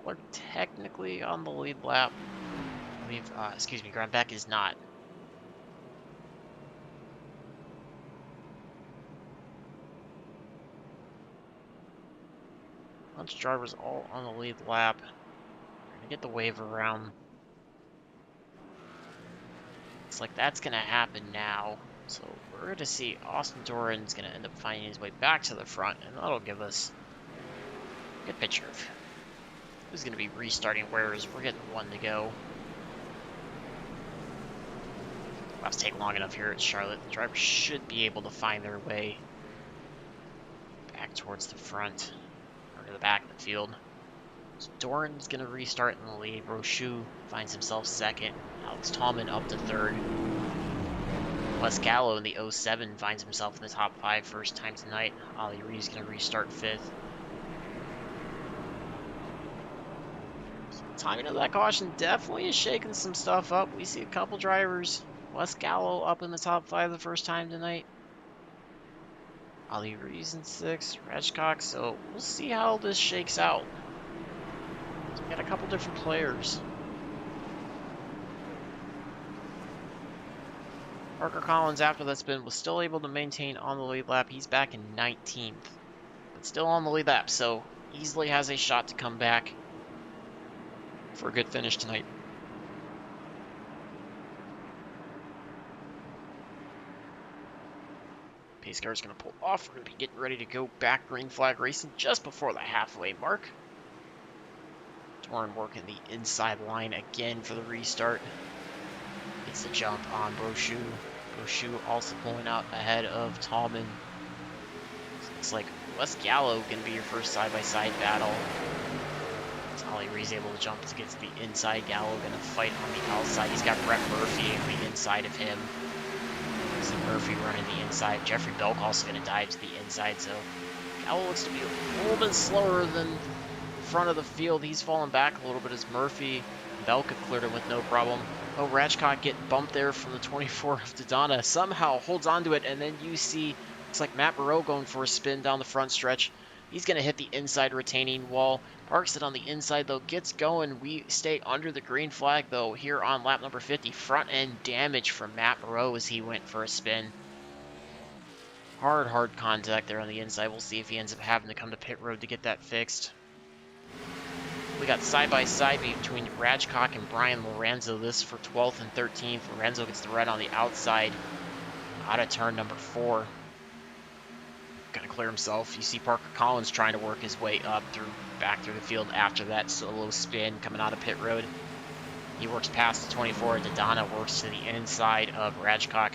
All are technically on the lead lap. I believe, excuse me, Grant Beck is not. Bunch of drivers all on the lead lap. We're gonna get the wave around. Looks like that's gonna happen now. So we're going to see Austin Doran's going to end up finding his way back to the front, and that'll give us a good picture of who's going to be restarting where as we're getting 1 to go. Laps take long enough here at Charlotte. The drivers should be able to find their way back towards the front, or to the back of the field. So Doran's going to restart in the lead. Brochu finds himself second. Alex Tallman up to third. Wes Gallo in the 07 finds himself in the top 5 first time tonight. Ollie Reeves going to restart 5th. So the timing of that caution definitely is shaking some stuff up. We see a couple drivers. Wes Gallo up in the top 5 the first time tonight. Ollie Reeves in 6th. Rajcock. So we'll see how this shakes out. So we got a couple different players. Parker Collins, after that spin, was still able to maintain on the lead lap. He's back in 19th, but still on the lead lap, so easily has a shot to come back for a good finish tonight. Pace car is going to pull off. We're going to be getting ready to go back green flag racing just before the halfway mark. Doran working the inside line again for the restart. Gets the jump on Brochu. Brochu also pulling out ahead of Tallman. So looks like Wes Gallo going to be your first side-by-side battle. Ollie Reeves able to jump to get to the inside. Gallo going to fight on the outside. He's got Brett Murphy on the inside of him. see Murphy running the inside. Jeffrey Belk also going to dive to the inside, so Cowell looks to be a little bit slower than front of the field. He's falling back a little bit as Murphy. Belk have cleared him with no problem. Oh, Ratchcock getting bumped there from the 24 of Dodonna. Somehow holds onto it, and then you see, looks like Matt Moreau going for a spin down the front stretch. He's going to hit the inside retaining wall. Parks it on the inside, though. Gets going. We stay under the green flag, though, here on lap number 50. Front end damage from Matt Moreau as he went for a spin. Hard contact there on the inside. We'll see if he ends up having to come to pit road to get that fixed. We got side-by-side between Ratchcock and Brian Lorenzo. This for 12th and 13th. Lorenzo gets the red on the outside. Out of turn number 4. Gonna clear himself. You see Parker Collins trying to work his way up back through the field after that solo spin coming out of pit road. He works past the 24. Dodonna works to the inside of Ratchcock.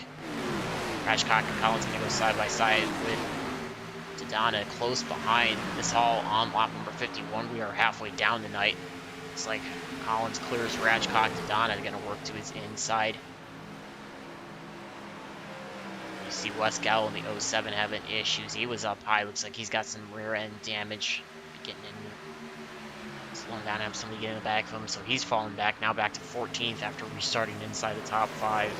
Ratchcock and Collins gonna go side by side with Dodonna close behind. This all on lap number 51. We are halfway down tonight. It's like Collins clears Ratchcock. Dodonna gonna work to his inside. You see Wes Gowell in the 07 having issues. He was up high. Looks like he's got some rear end damage. Getting in, slowing down, have somebody get in the back of him. So he's falling back. Now back to 14th after restarting inside the top 5.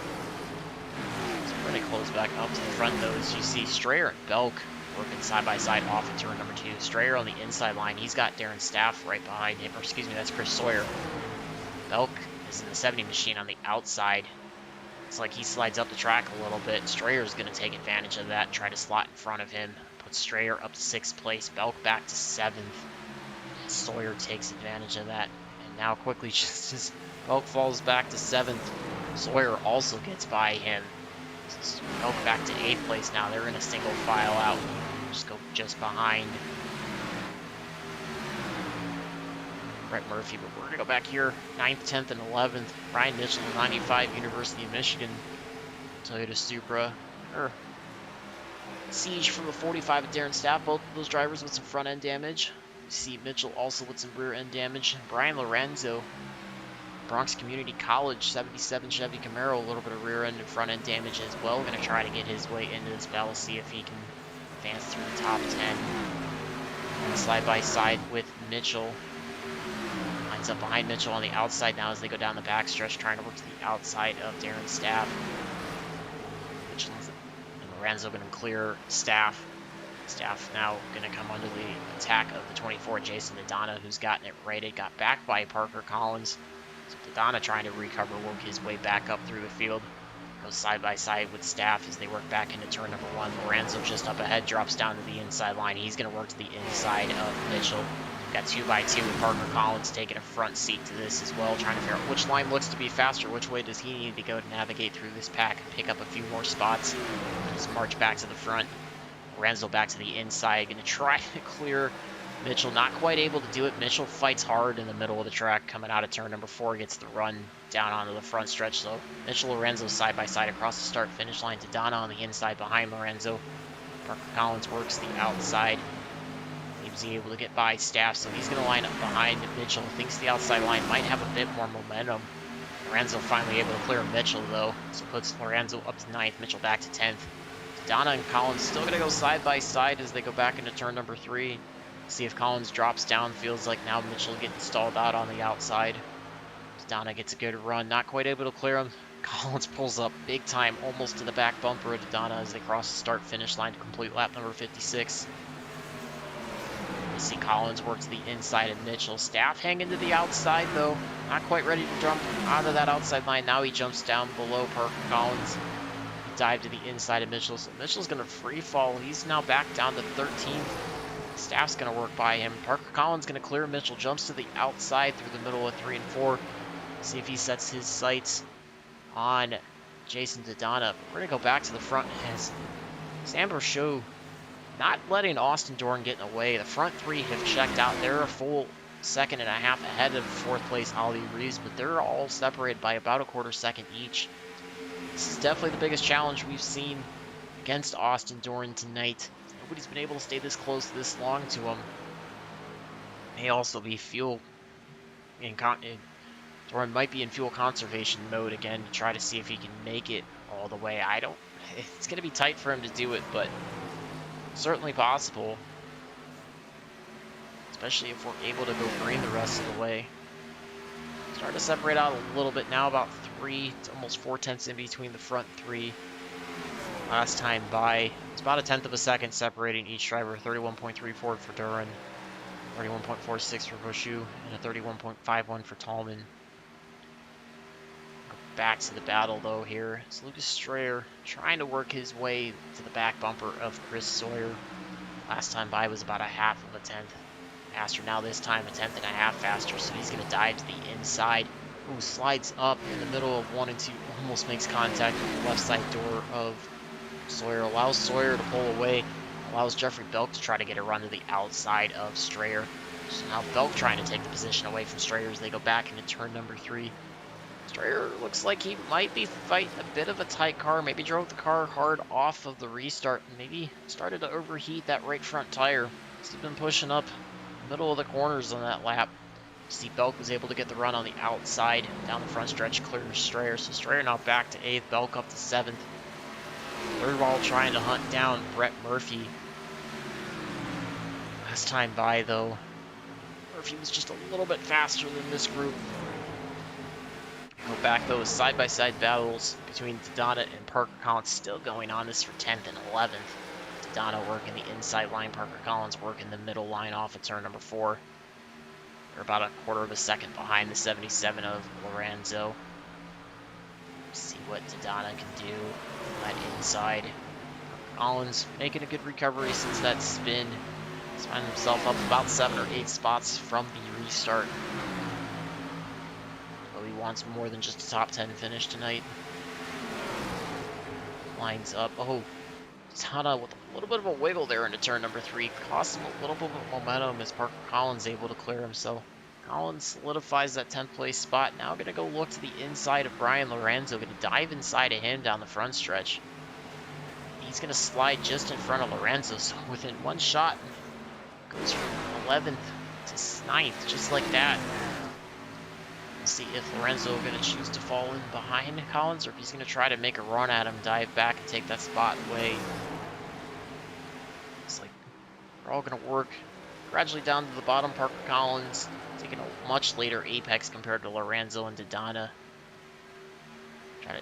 So we're going to close back up to the front though. As you see Strayer and Belk working side by side off of turn number 2. Strayer on the inside line. He's got Darren Staff right behind him. Or excuse me, that's Chris Sawyer. Belk is in the 70 machine on the outside. It's like he slides up the track a little bit. Strayer's going to take advantage of that, try to slot in front of him. Puts Strayer up to 6th place. Belk back to 7th. Sawyer takes advantage of that. And now quickly, just as Belk falls back to 7th, Sawyer also gets by him. Belk back to 8th place now. They're in a single file out. Just go just behind Brett Murphy, but we're going to go back here, 9th, 10th, and 11th. Ryan Mitchell, 95, University of Michigan, Toyota Supra. Siege from the 45 of Darren Staff, both of those drivers with some front-end damage. You see Mitchell also with some rear-end damage. Brian Lorenzo, Bronx Community College, 77 Chevy Camaro, a little bit of rear-end and front-end damage as well. Going to try to get his way into this battle, see if he can advance through the top 10. And side-by-side with Mitchell. Lines up behind Mitchell on the outside now as they go down the backstretch, trying to work to the outside of Darren Staff. Mitchell and Lorenzo going to clear Staff. Staff now going to come under the attack of the 24, Jason Dodonna, who's gotten it rated. Got back by Parker Collins. So Dodonna trying to recover, work his way back up through the field. Goes side by side with Staff as they work back into turn number 1. Lorenzo just up ahead, drops down to the inside line. He's going to work to the inside of Mitchell. Got 2x2 with Parker Collins taking a front seat to this as well, trying to figure out which line looks to be faster, which way does he need to go to navigate through this pack and pick up a few more spots. Just march back to the front. Lorenzo back to the inside, going to try to clear Mitchell. Not quite able to do it. Mitchell fights hard in the middle of the track, coming out of turn number 4, gets the run down onto the front stretch. So Mitchell, Lorenzo side by side across the start-finish line. Dodonna on the inside behind Lorenzo. Parker Collins works the outside. Leaves he able to get by Staff, so he's going to line up behind Mitchell. Thinks the outside line might have a bit more momentum. Lorenzo finally able to clear Mitchell, though, so puts Lorenzo up to 9th, Mitchell back to 10th. Dodonna and Collins still going to go side by side as they go back into turn number 3. See if Collins drops down. Feels like now Mitchell getting stalled out on the outside. Dodonna gets a good run, not quite able to clear him. Collins pulls up big time, almost to the back bumper of Dodonna as they cross the start-finish line to complete lap number 56. You see Collins work to the inside of Mitchell. Staff hanging to the outside, though. Not quite ready to jump out of that outside line. Now he jumps down below Parker Collins. He dived to the inside of Mitchell. So Mitchell's going to free fall. He's now back down to 13th. Staff's going to work by him. Parker Collins going to clear Mitchell. Jumps to the outside through the middle of 3 and 4. See if he sets his sights on Jason Dodonna. We're going to go back to the front as Sam Brochot not letting Austin Dorn get in the way. The front 3 have checked out. They're a full second and a half ahead of 4th place Ollie Reeves, but they're all separated by about a quarter second each. This is definitely the biggest challenge we've seen against Austin Dorn tonight. Nobody's been able to stay this close this long to him. May also be fuel Dorn might be in fuel conservation mode again to try to see if he can make it all the way. I don't it's going to be tight for him to do it, but certainly possible. Especially if we're able to go green the rest of the way. Starting to separate out a little bit now, about 3 to almost 4 tenths in between the front 3. Last time by, it's about a 1/10 of a second separating each driver. 31.34 for Duran, 31.46 for Bushu, and a 31.51 for Tallman. Back to the battle though here. It's Lucas Strayer trying to work his way to the back bumper of Chris Sawyer. Last time by was about a 1/2 of a tenth faster. Now this time a 1/10 and a half faster, so he's going to dive to the inside. Ooh, slides up in the middle of 1 and 2, almost makes contact with the left side door of Sawyer. Allows Sawyer to pull away, allows Jeffrey Belk to try to get a run to the outside of Strayer. So now Belk trying to take the position away from Strayer as they go back into turn number 3. Strayer looks like he might be fighting a bit of a tight car. Maybe drove the car hard off of the restart. Maybe started to overheat that right front tire. He's been pushing up middle of the corners on that lap. See, Belk was able to get the run on the outside down the front stretch, clears Strayer. So Strayer now back to 8th, Belk up to 7th. Third wall trying to hunt down Brett Murphy. Last time by though, Murphy was just a little bit faster than this group. Go back though, side-by-side battles between Dodonna and Parker Collins still going on. This for 10th and 11th. Dodonna working the inside line, Parker Collins working the middle line off of turn number 4. They're about a 1/4 of a second behind the 77 of Lorenzo. See what Dodonna can do on that inside. Collins making a good recovery since that spin. He's finding himself up about 7 or 8 spots from the restart. But he wants more than just a top 10 finish tonight. Lines up. Oh, Dodonna with a little bit of a wiggle there into turn number 3. Cost him a little bit of momentum as Parker Collins able to clear him. So Collins solidifies that 10th place spot. Now going to go look to the inside of Brian Lorenzo. Going to dive inside of him down the front stretch. He's going to slide just in front of Lorenzo. So within one shot, goes from 11th to 9th, just like that. We'll see if Lorenzo going to choose to fall in behind Collins or if he's going to try to make a run at him, dive back, and take that spot away. It's like we're all going to work gradually down to the bottom. Parker Collins taking a much later apex compared to Lorenzo and Dodonna. Try to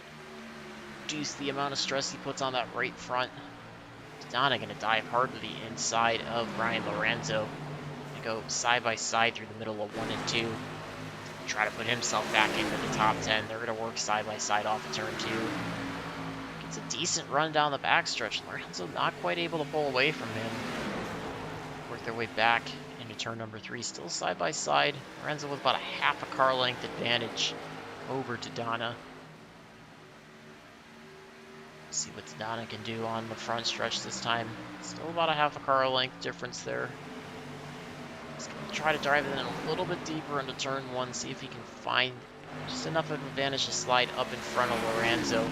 reduce the amount of stress he puts on that right front. Dodonna going to dive hard to the inside of Brian Lorenzo. Going to go side by side through the middle of 1 and 2. Try to put himself back into the top 10. They're going to work side by side off of turn 2. Gets a decent run down the backstretch. Lorenzo not quite able to pull away from him. Work their way back into turn number 3. Still side by side. Lorenzo with about a 1/2 a car length advantage over Dodonna. See what Dodonna can do on the front stretch this time. Still about a 1/2 a car length difference there. He's going to try to drive it in a little bit deeper into turn 1, see if he can find just enough of an advantage to slide up in front of Lorenzo.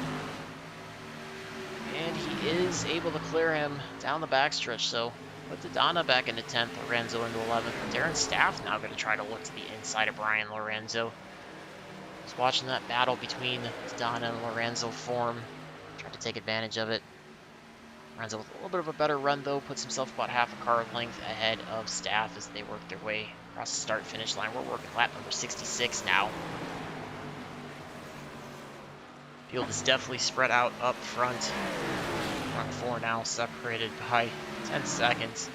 And he is able to clear him down the backstretch, so put Dodonna back into 10th, Lorenzo into 11th. Darren Staff now going to try to look to the inside of Brian Lorenzo. Just watching that battle between Dodonna and Lorenzo form. Trying to take advantage of it. Lorenzo with a little bit of a better run, though, puts himself about 1/2 a car length ahead of Staff as they work their way across the start-finish line. We're working lap number 66 now. Field is definitely spread out up front. Front 4 now separated by 10 seconds.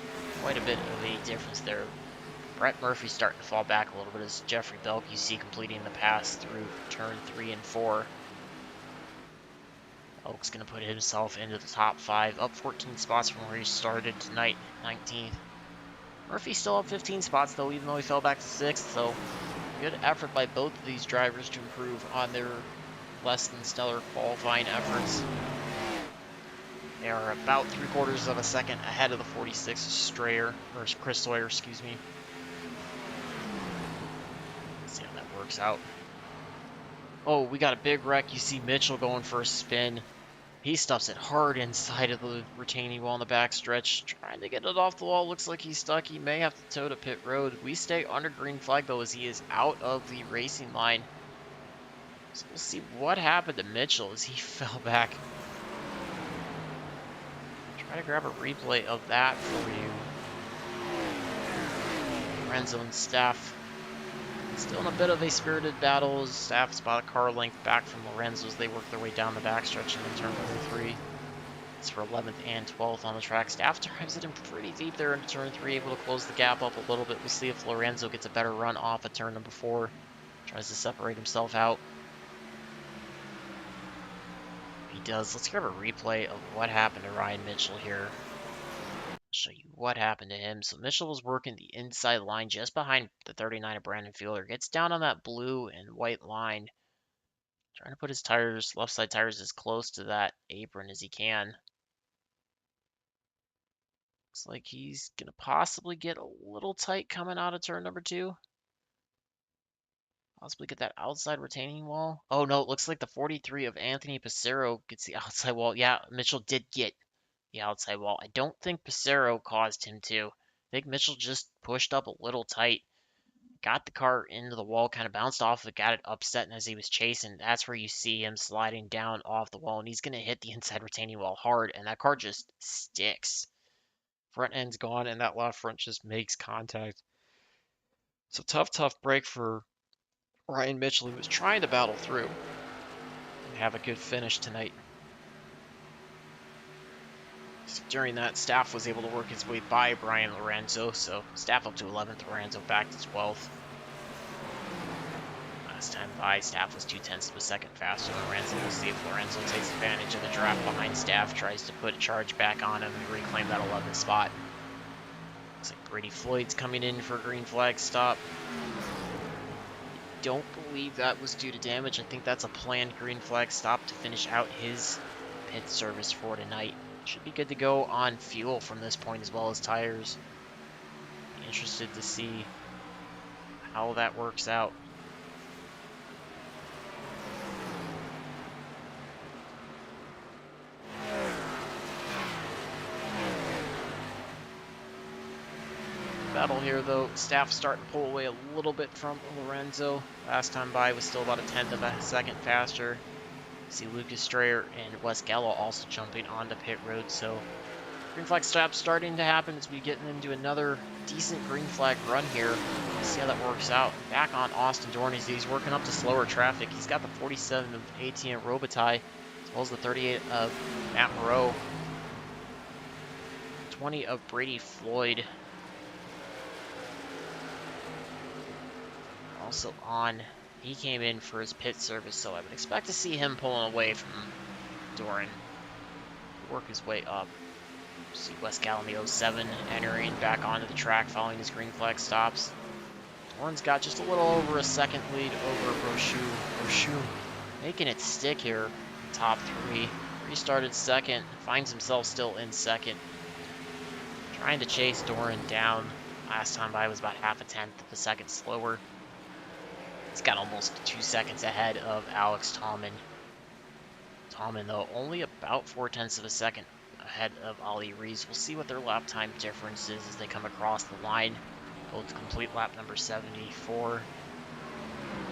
Quite a bit of a difference there. Brett Murphy starting to fall back a little bit as Jeffrey Belk, you see, completing the pass through turn 3 and 4. Oak's going to put himself into the top 5, up 14 spots from where he started tonight, 19th. Murphy still up 15 spots, though, even though he fell back to 6th, so good effort by both of these drivers to improve on their less than stellar qualifying efforts. They are about 3/4 of a second ahead of the 46 Strayer, or Chris Sawyer, excuse me. Let's see how that works out. Oh, we got a big wreck. You see Mitchell going for a spin. He stuffs it hard inside of the retaining wall on the backstretch. Trying to get it off the wall. Looks like he's stuck. He may have to tow to pit road. We stay under green flag, though, as he is out of the racing line. So we'll see what happened to Mitchell as he fell back. Try to grab a replay of that for you. Lorenzo and Staff still in a bit of a spirited battle. Staff's about a car length back from Lorenzo as they work their way down the backstretch into turn number 3. It's for 11th and 12th on the track. Staff drives it in pretty deep there into turn 3, able to close the gap up a little bit. We'll see if Lorenzo gets a better run off at turn number 4. Tries to separate himself out. He does. Let's grab a replay of what happened to Ryan Mitchell here. Show you what happened to him. So Mitchell was working the inside line just behind the 39 of Brandon Fielder. Gets down on that blue and white line. Trying to put his tires, left side tires, as close to that apron as he can. Looks like he's going to possibly get a little tight coming out of turn number 2. Possibly get that outside retaining wall. Oh no, it looks like the 43 of Anthony Pissarro gets the outside wall. Yeah, Mitchell did get the outside wall. I don't think Pissarro caused him to. I think Mitchell just pushed up a little tight. Got the car into the wall, kind of bounced off it, got it upset, and as he was chasing, that's where you see him sliding down off the wall, and he's going to hit the inside retaining wall hard, and that car just sticks. Front end's gone, and that left front just makes contact. So tough break for Ryan Mitchell, who was trying to battle through and have a good finish tonight. So during that, Staff was able to work his way by Brian Lorenzo, so Staff up to 11th, Lorenzo back to 12th. Last time by, Staff was 0.2 of a second faster than Lorenzo. We'll see if Lorenzo takes advantage of the draft behind Staff, tries to put a charge back on him and reclaim that 11th spot. Looks like Brady Floyd's coming in for a green flag stop. Don't believe that was due to damage. I think that's a planned green flag stop to finish out his pit service for tonight. Should be good to go on fuel from this point as well as tires. Be interested to see how that works out. Battle here though, Staff starting to pull away a little bit from Lorenzo. Last time by was still about 1/10 of a second faster. See Lucas Strayer and Wes Gallo also jumping onto pit road, so green flag stop starting to happen as we get into another decent green flag run here. Let's see how that works out. Back on Austin Dorn as he's working up to slower traffic. He's got the 47 of ATN Robitaille, as well as the 38 of Matt Moreau, 20 of Brady Floyd. Also on, he came in for his pit service, so I would expect to see him pulling away from Doran. Work his way up. See Wes Gallo in the 07 entering back onto the track following his green flag stops. Doran's got just a little over a second lead over Brochu, making it stick here. Top 3. Restarted second, finds himself still in second. Trying to chase Doran down. Last time by was about 0.5 of a second slower. He's got almost 2 seconds ahead of Alex Tallman. Tallman, though, only about 0.4 of a second ahead of Ali Rees. We'll see what their lap time difference is as they come across the line. Both complete lap number 74.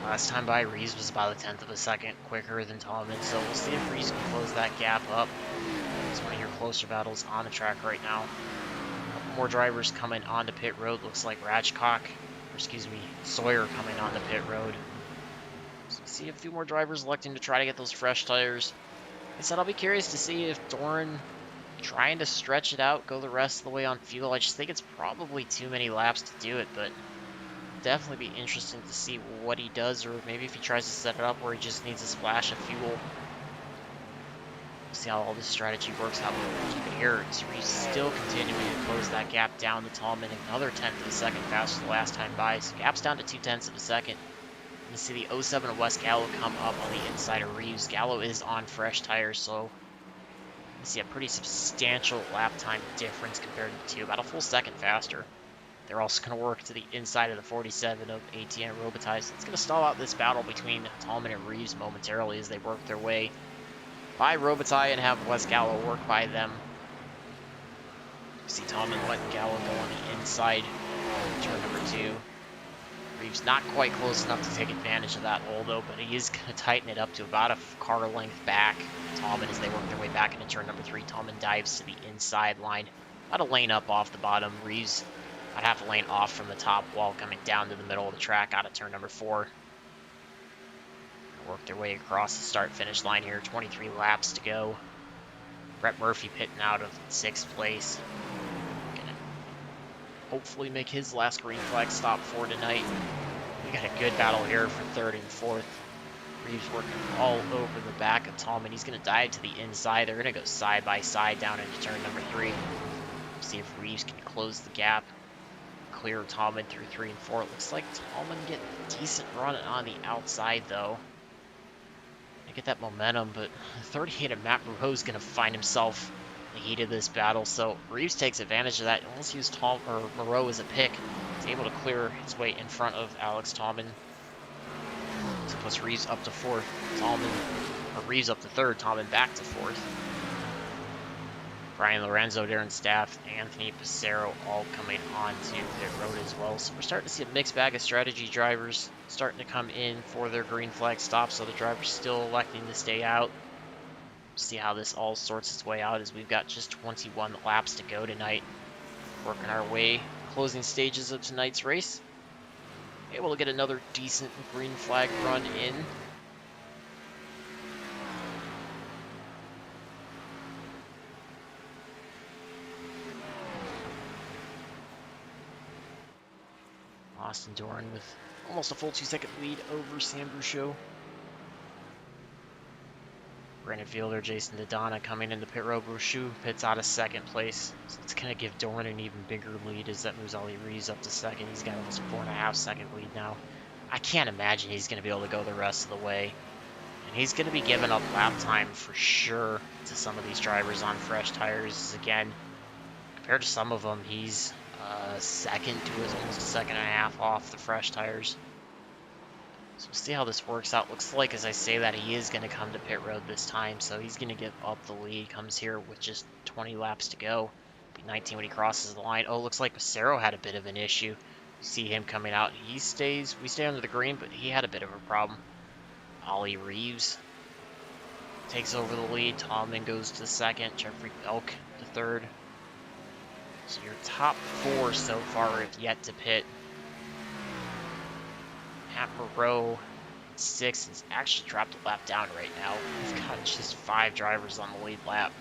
Last time by, Rees was about 1/10 of a second quicker than Tallman, so we'll see if Rees can close that gap up. It's one of your closer battles on the track right now. A couple more drivers coming onto pit road. Looks like Sawyer coming on the pit road. So see a few more drivers electing to try to get those fresh tires. Like I said, I'll be curious to see if Doran trying to stretch it out, go the rest of the way on fuel. I just think it's probably too many laps to do it, but definitely be interesting to see what he does, or maybe if he tries to set it up where he just needs a splash of fuel. See how all this strategy works out. Keep it here. He's still continuing to close that gap down to Tallman. Another 1/10 of a second faster than the last time by. So gap's down to 2/10 of a second. You see the 07 of Wes Gallo come up on the inside of Reeves. Gallo is on fresh tires, so you see a pretty substantial lap time difference compared to the two. About a full second faster. They're also going to work to the inside of the 47 of ATN Robitaille. So it's going to stall out this battle between Tallman and Reeves momentarily as they work their way by Robitaille and have Wes Gallo work by them. See Tallman letting Gallo go on the inside, turn number 2. Reeves not quite close enough to take advantage of that hole, though, but he is going to tighten it up to about a car length back. Tallman, as they work their way back into turn number 3, Tallman dives to the inside line. About a lane up off the bottom. Reeves about half a lane off from the top wall, coming down to the middle of the track out of turn number 4. Work their way across the start-finish line here. 23 laps to go. Brett Murphy pitting out of 6th place. Gonna hopefully make his last green flag stop for tonight. We got a good battle here for 3rd and 4th. Reeves working all over the back of Tallman. He's going to dive to the inside. They're going to go side by side down into turn number 3. See if Reeves can close the gap. Clear Tallman through 3 and 4. It looks like Tallman getting a decent run on the outside, though. I get that momentum, but 38 of Matt Moreau is going to find himself in the heat of this battle. So Reeves takes advantage of that. Almost used Moreau as a pick. He's able to clear his way in front of Alex Tallman. So puts Reeves up to 4th. Reeves up to 3rd. Tallman back to 4th. Brian Lorenzo, Darren Staff, Anthony Passero all coming onto pit road as well. So we're starting to see a mixed bag of strategy drivers starting to come in for their green flag stops. So the drivers still electing to stay out. See how this all sorts its way out as we've got just 21 laps to go tonight. Working our way, closing stages of tonight's race. Able to get another decent green flag run in. Austin Doran with almost a full 2-second lead over Sam Bouchot. Brandon Fielder, Jason Dodonna coming into pit road. Bouchot pits out of 2nd place. So it's going to give Doran an even bigger lead as that moves Ollie Reeves up to 2nd. He's got almost a 4.5-second lead now. I can't imagine he's going to be able to go the rest of the way. And he's going to be giving up lap time for sure to some of these drivers on fresh tires. Again, compared to some of them, he's 2nd to his almost a 2.5 off the fresh tires. So we'll see how this works out. Looks like, as I say that, he is going to come to pit road this time, so he's going to give up the lead. Comes here with just 20 laps to go. Be 19 when he crosses the line. Oh, looks like Passero had a bit of an issue. You see him coming out. We stay under the green, but he had a bit of a problem. Ollie Reeves takes over the lead. Tallman goes to 2nd. Jeffrey Belk to 3rd. So your top 4 so far have yet to pit. Matt Moreau, 6th, has actually dropped a lap down right now. We've got just 5 drivers on the lead lap.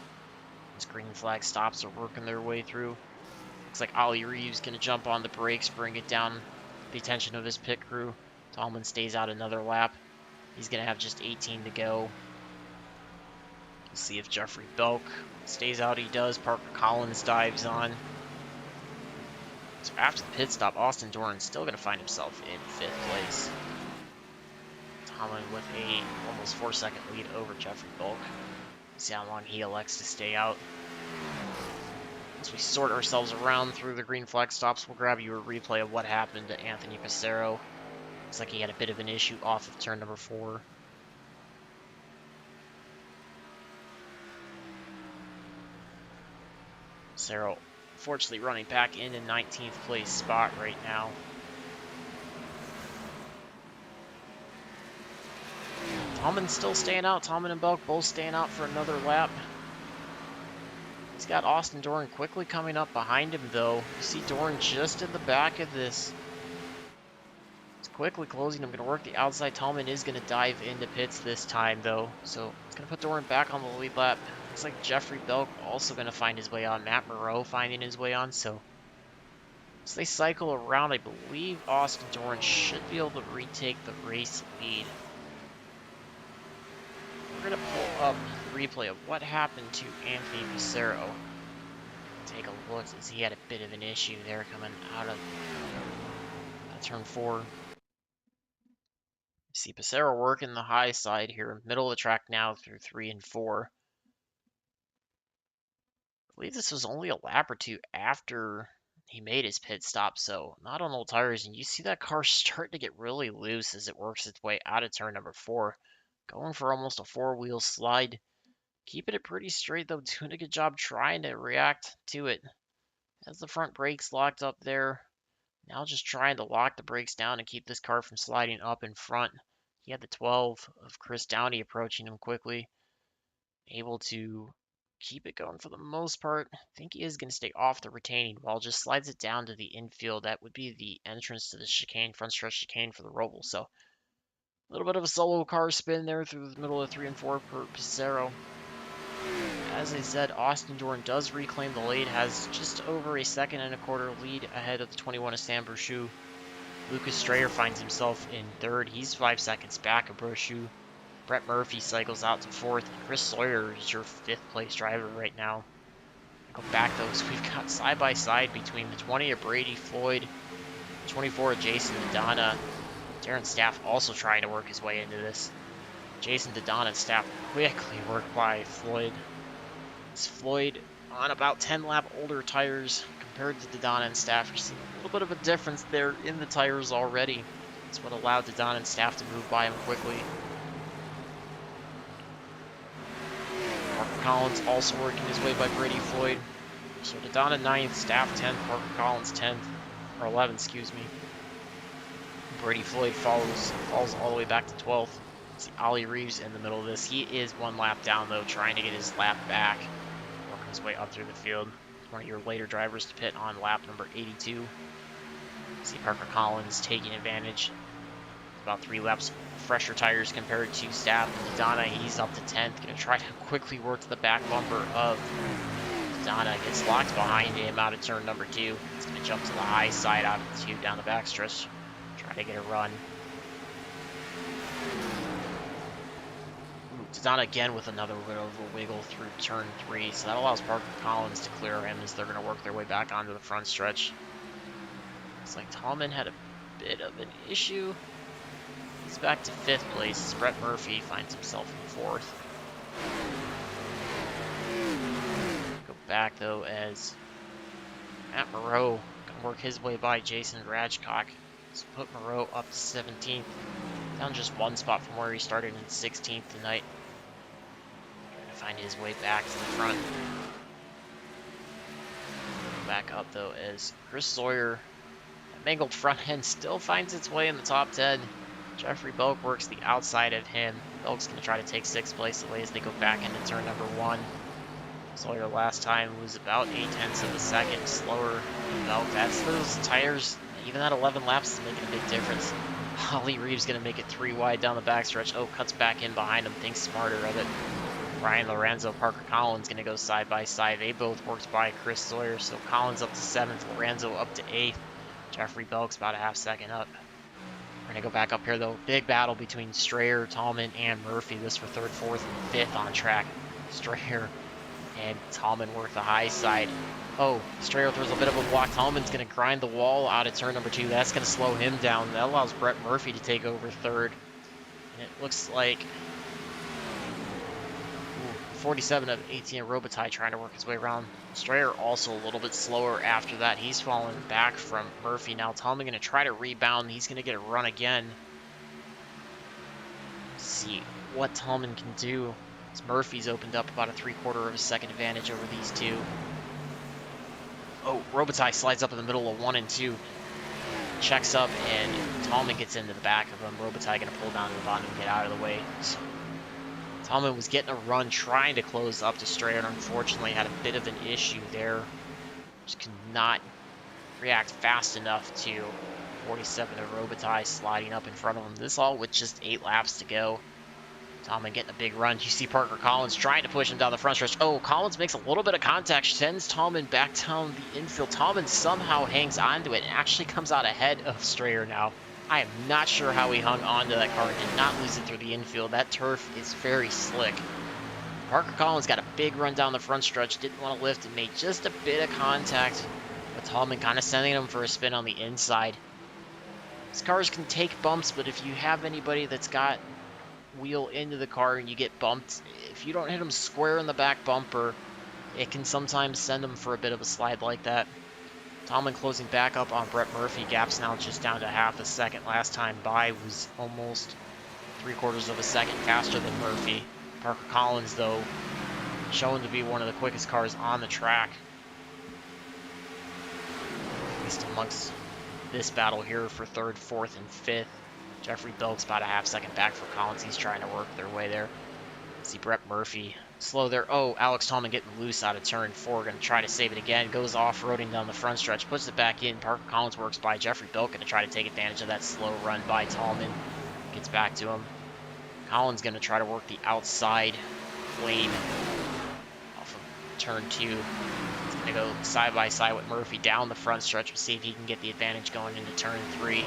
These green flag stops are working their way through. Looks like Ollie Reeves going to jump on the brakes, bring it down the attention of his pit crew. Tallman stays out another lap. He's going to have just 18 to go. We'll see if Jeffrey Belk stays out. He does. Parker Collins dives on. So after the pit stop, Austin Doran's still going to find himself in 5th place. Tallman with a almost 4-second lead over Jeffrey Belk. See how long he elects to stay out. As we sort ourselves around through the green flag stops, we'll grab you a replay of what happened to Anthony Passero. Looks like he had a bit of an issue off of turn number 4. Passero fortunately running back in a 19th place spot right now. Tallman's still staying out. Tallman and Belk both staying out for another lap. He's got Austin Doran quickly coming up behind him, though. You see Doran just in the back of this. It's quickly closing. I'm going to work the outside. Tallman is going to dive into pits this time, though. So it's going to put Doran back on the lead lap. Looks like Jeffrey Belk also going to find his way on. Matt Moreau finding his way on. So as they cycle around, I believe Austin Doran should be able to retake the race lead. We're going to pull up the replay of what happened to Anthony Passero. Take a look, as he had a bit of an issue there coming out of turn 4. You see Passero working the high side here, middle of the track now through 3 and 4. I believe this was only a lap or 2 after he made his pit stop, so not on old tires. And you see that car start to get really loose as it works its way out of turn number 4. Going for almost a 4-wheel slide. Keeping it pretty straight, though, doing a good job trying to react to it. As the front brakes locked up there, Now just trying to lock the brakes down and keep this car from sliding up in front. He had the 12 of Chris Downey approaching him quickly, able to keep it going for the most part. I think he is going to stay off the retaining wall, just slides it down to the infield. That would be the entrance to the chicane, front stretch chicane for the Roval. So a little bit of a solo car spin there through the middle of 3 and 4 per Pissarro. As I said, Austin Dillon does reclaim the lead, has just over a 2.25 lead ahead of the 21 of Sam Brochu. Lucas Strayer finds himself in 3rd. He's 5 seconds back of Brochu. Brett Murphy cycles out to 4th. Chris Sawyer is your 5th place driver right now. Go back though, so we've got side by side between the 20 of Brady Floyd, 24 of Jason Dodonna. Darren Staff also trying to work his way into this. Jason Dodonna and Staff quickly worked by Floyd. It's Floyd on about 10 lap older tires compared to Dodonna and Staff. You're seeing a little bit of a difference there in the tires already. That's what allowed Dodonna and Staff to move by him quickly. Parker Collins also working his way by Brady Floyd. So Dodonna 9th, Staff 10th, Parker Collins 10th, or 11th, excuse me. Brady Floyd falls all the way back to 12th. See Ollie Reeves in the middle of this. He is 1 lap down though, trying to get his lap back. Working his way up through the field. One of your later drivers to pit on lap number 82. See Parker Collins taking advantage. About 3 laps fresher tires compared to Staff and Dodonna. He's up to 10th. Gonna try to quickly work to the back bumper of Dodonna. Gets locked behind him out of turn number 2. He's gonna jump to the high side out of the 2 down the backstretch. Try to get a run. Dodonna again with another bit of a wiggle through turn 3. So that allows Parker Collins to clear him as they're gonna work their way back onto the front stretch. Looks like Tallman had a bit of an issue. He's back to 5th place. Brett Murphy finds himself in 4th. Go back though as Matt Moreau gonna work his way by Jason Radchcock. So put Moreau up to 17th. Down just 1 spot from where he started in 16th tonight. Trying to find his way back to the front. Back up though as Chris Sawyer, that mangled front end, still finds its way in the top 10. Jeffrey Belk works the outside of him. Belk's going to try to take 6th place away as they go back into turn number 1. Sawyer last time was about 0.8 of a second slower than Belk. That's those tires, even at 11 laps, is making a big difference. Ollie Reeves going to make it 3 wide down the backstretch. Oh, cuts back in behind him, thinks smarter of it. Ryan Lorenzo, Parker Collins going to go side by side. They both worked by Chris Sawyer, so Collins up to 7th, Lorenzo up to 8th. Jeffrey Belk's about a half second up. We're going to go back up here, though. Big battle between Strayer, Tallman, and Murphy. This for 3rd, 4th, and 5th on track. Strayer and Tallman work the high side. Oh, Strayer throws a bit of a block. Tallman's going to grind the wall out of turn number 2. That's going to slow him down. That allows Brett Murphy to take over 3rd. And it looks like 47 of 18 Robitaille trying to work his way around. Strayer also a little bit slower after that. He's fallen back from Murphy. Now Tallman going to try to rebound. He's going to get a run again. Let's see what Tallman can do. As Murphy's opened up about a 3/4 of a second advantage over these two. Oh, Robitaille slides up in the middle of 1 and 2. Checks up and Tallman gets into the back of him. Robitaille going to pull down to the bottom and get out of the way. So Tallman was getting a run trying to close up to Strayer, and unfortunately had a bit of an issue there. Just could not react fast enough to 47 of Robitaille sliding up in front of him. This all with just 8 laps to go. Tallman getting a big run. You see Parker Collins trying to push him down the front stretch. Oh, Collins makes a little bit of contact, sends Tallman back down the infield. Tallman somehow hangs onto it and actually comes out ahead of Strayer now. I am not sure how he hung onto that car and did not lose it through the infield. That turf is very slick. Parker Collins got a big run down the front stretch, didn't want to lift, and made just a bit of contact with Tallman, kind of sending him for a spin on the inside. These cars can take bumps, but if you have anybody that's got wheel into the car and you get bumped, if you don't hit them square in the back bumper, it can sometimes send them for a bit of a slide like that. Tallman closing back up on Brett Murphy. Gaps now just down to half a second. Last time by was almost 3/4 of a second faster than Murphy. Parker Collins, though, shown to be one of the quickest cars on the track, at least amongst this battle here for 3rd, 4th, and 5th. Jeffrey Belk's about a half-second back for Collins. He's trying to work their way there. See Brett Murphy slow there. Oh, Alex Tallman getting loose out of turn 4. Going to try to save it again. Goes off-roading down the front stretch. Puts it back in. Parker Collins works by. Jeffrey Belk going to try to take advantage of that slow run by Tallman. Gets back to him. Collins going to try to work the outside lane off of turn 2. He's going to go side by side with Murphy down the front stretch. We'll see if he can get the advantage going into turn 3.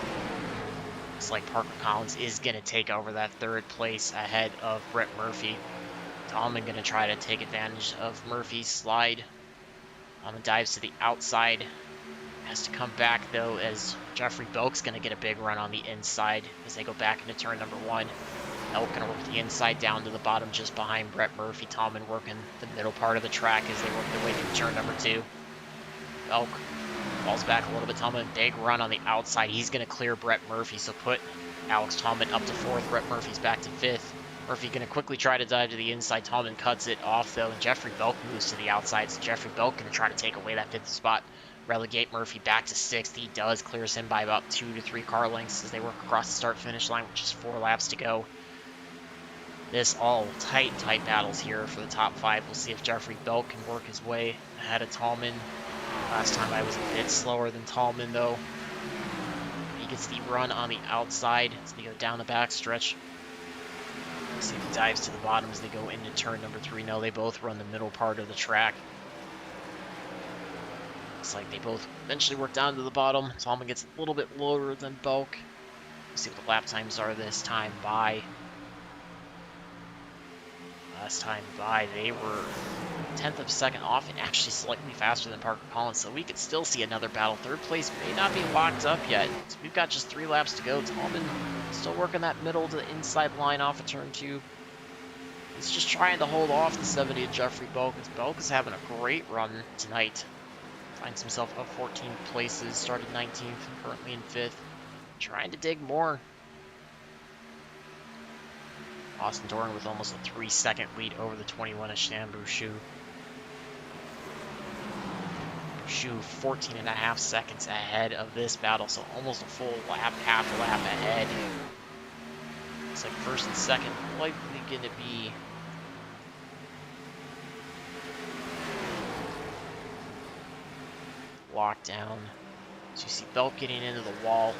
Looks like Parker Collins is going to take over that 3rd place ahead of Brett Murphy. Tallman going to try to take advantage of Murphy's slide. Tallman dives to the outside. Has to come back, though, as Jeffrey Belk's going to get a big run on the inside as they go back into turn number 1. Belk going to work the inside down to the bottom just behind Brett Murphy. Tallman working the middle part of the track as they work their way through turn number 2. Belk falls back a little bit. Tallman, big run on the outside. He's going to clear Brett Murphy, so put Alex Tallman up to 4th. Brett Murphy's back to 5th. Murphy going to quickly try to dive to the inside. Tallman cuts it off, though, and Jeffrey Belk moves to the outside. So Jeffrey Belk going to try to take away that 5th spot, relegate Murphy back to 6th. He does, clears him by about 2 to 3 car lengths as they work across the start-finish line, which is 4 laps to go. This all tight battles here for the top 5. We'll see if Jeffrey Belk can work his way ahead of Tallman. Last time I was a bit slower than Tallman, though. He gets the run on the outside as they go down the back stretch. See if he dives to the bottom as they go into turn number 3. No, they both run the middle part of the track. Looks like they both eventually work down to the bottom. Tallman gets a little bit lower than Belk. Let's see what the lap times are this time by. Last time by, they were 1/10 of a second off and actually slightly faster than Parker Collins, so we could still see another battle. 3rd place may not be locked up yet. So we've got just 3 laps to go. Tallman still working that middle to the inside line off of turn 2. He's just trying to hold off the 70 of Jeffrey Belk, as Belk is having a great run tonight. Finds himself up 14 places, started 19th, currently in 5th. Trying to dig more. Austin Doran with almost a 3-second lead over the 21 of Shan Bouchou. Bouchou 14.5 seconds ahead of this battle, so almost a full lap, half a lap ahead. Looks like 1st and 2nd likely going to be locked down. So you see Belk getting into the wall.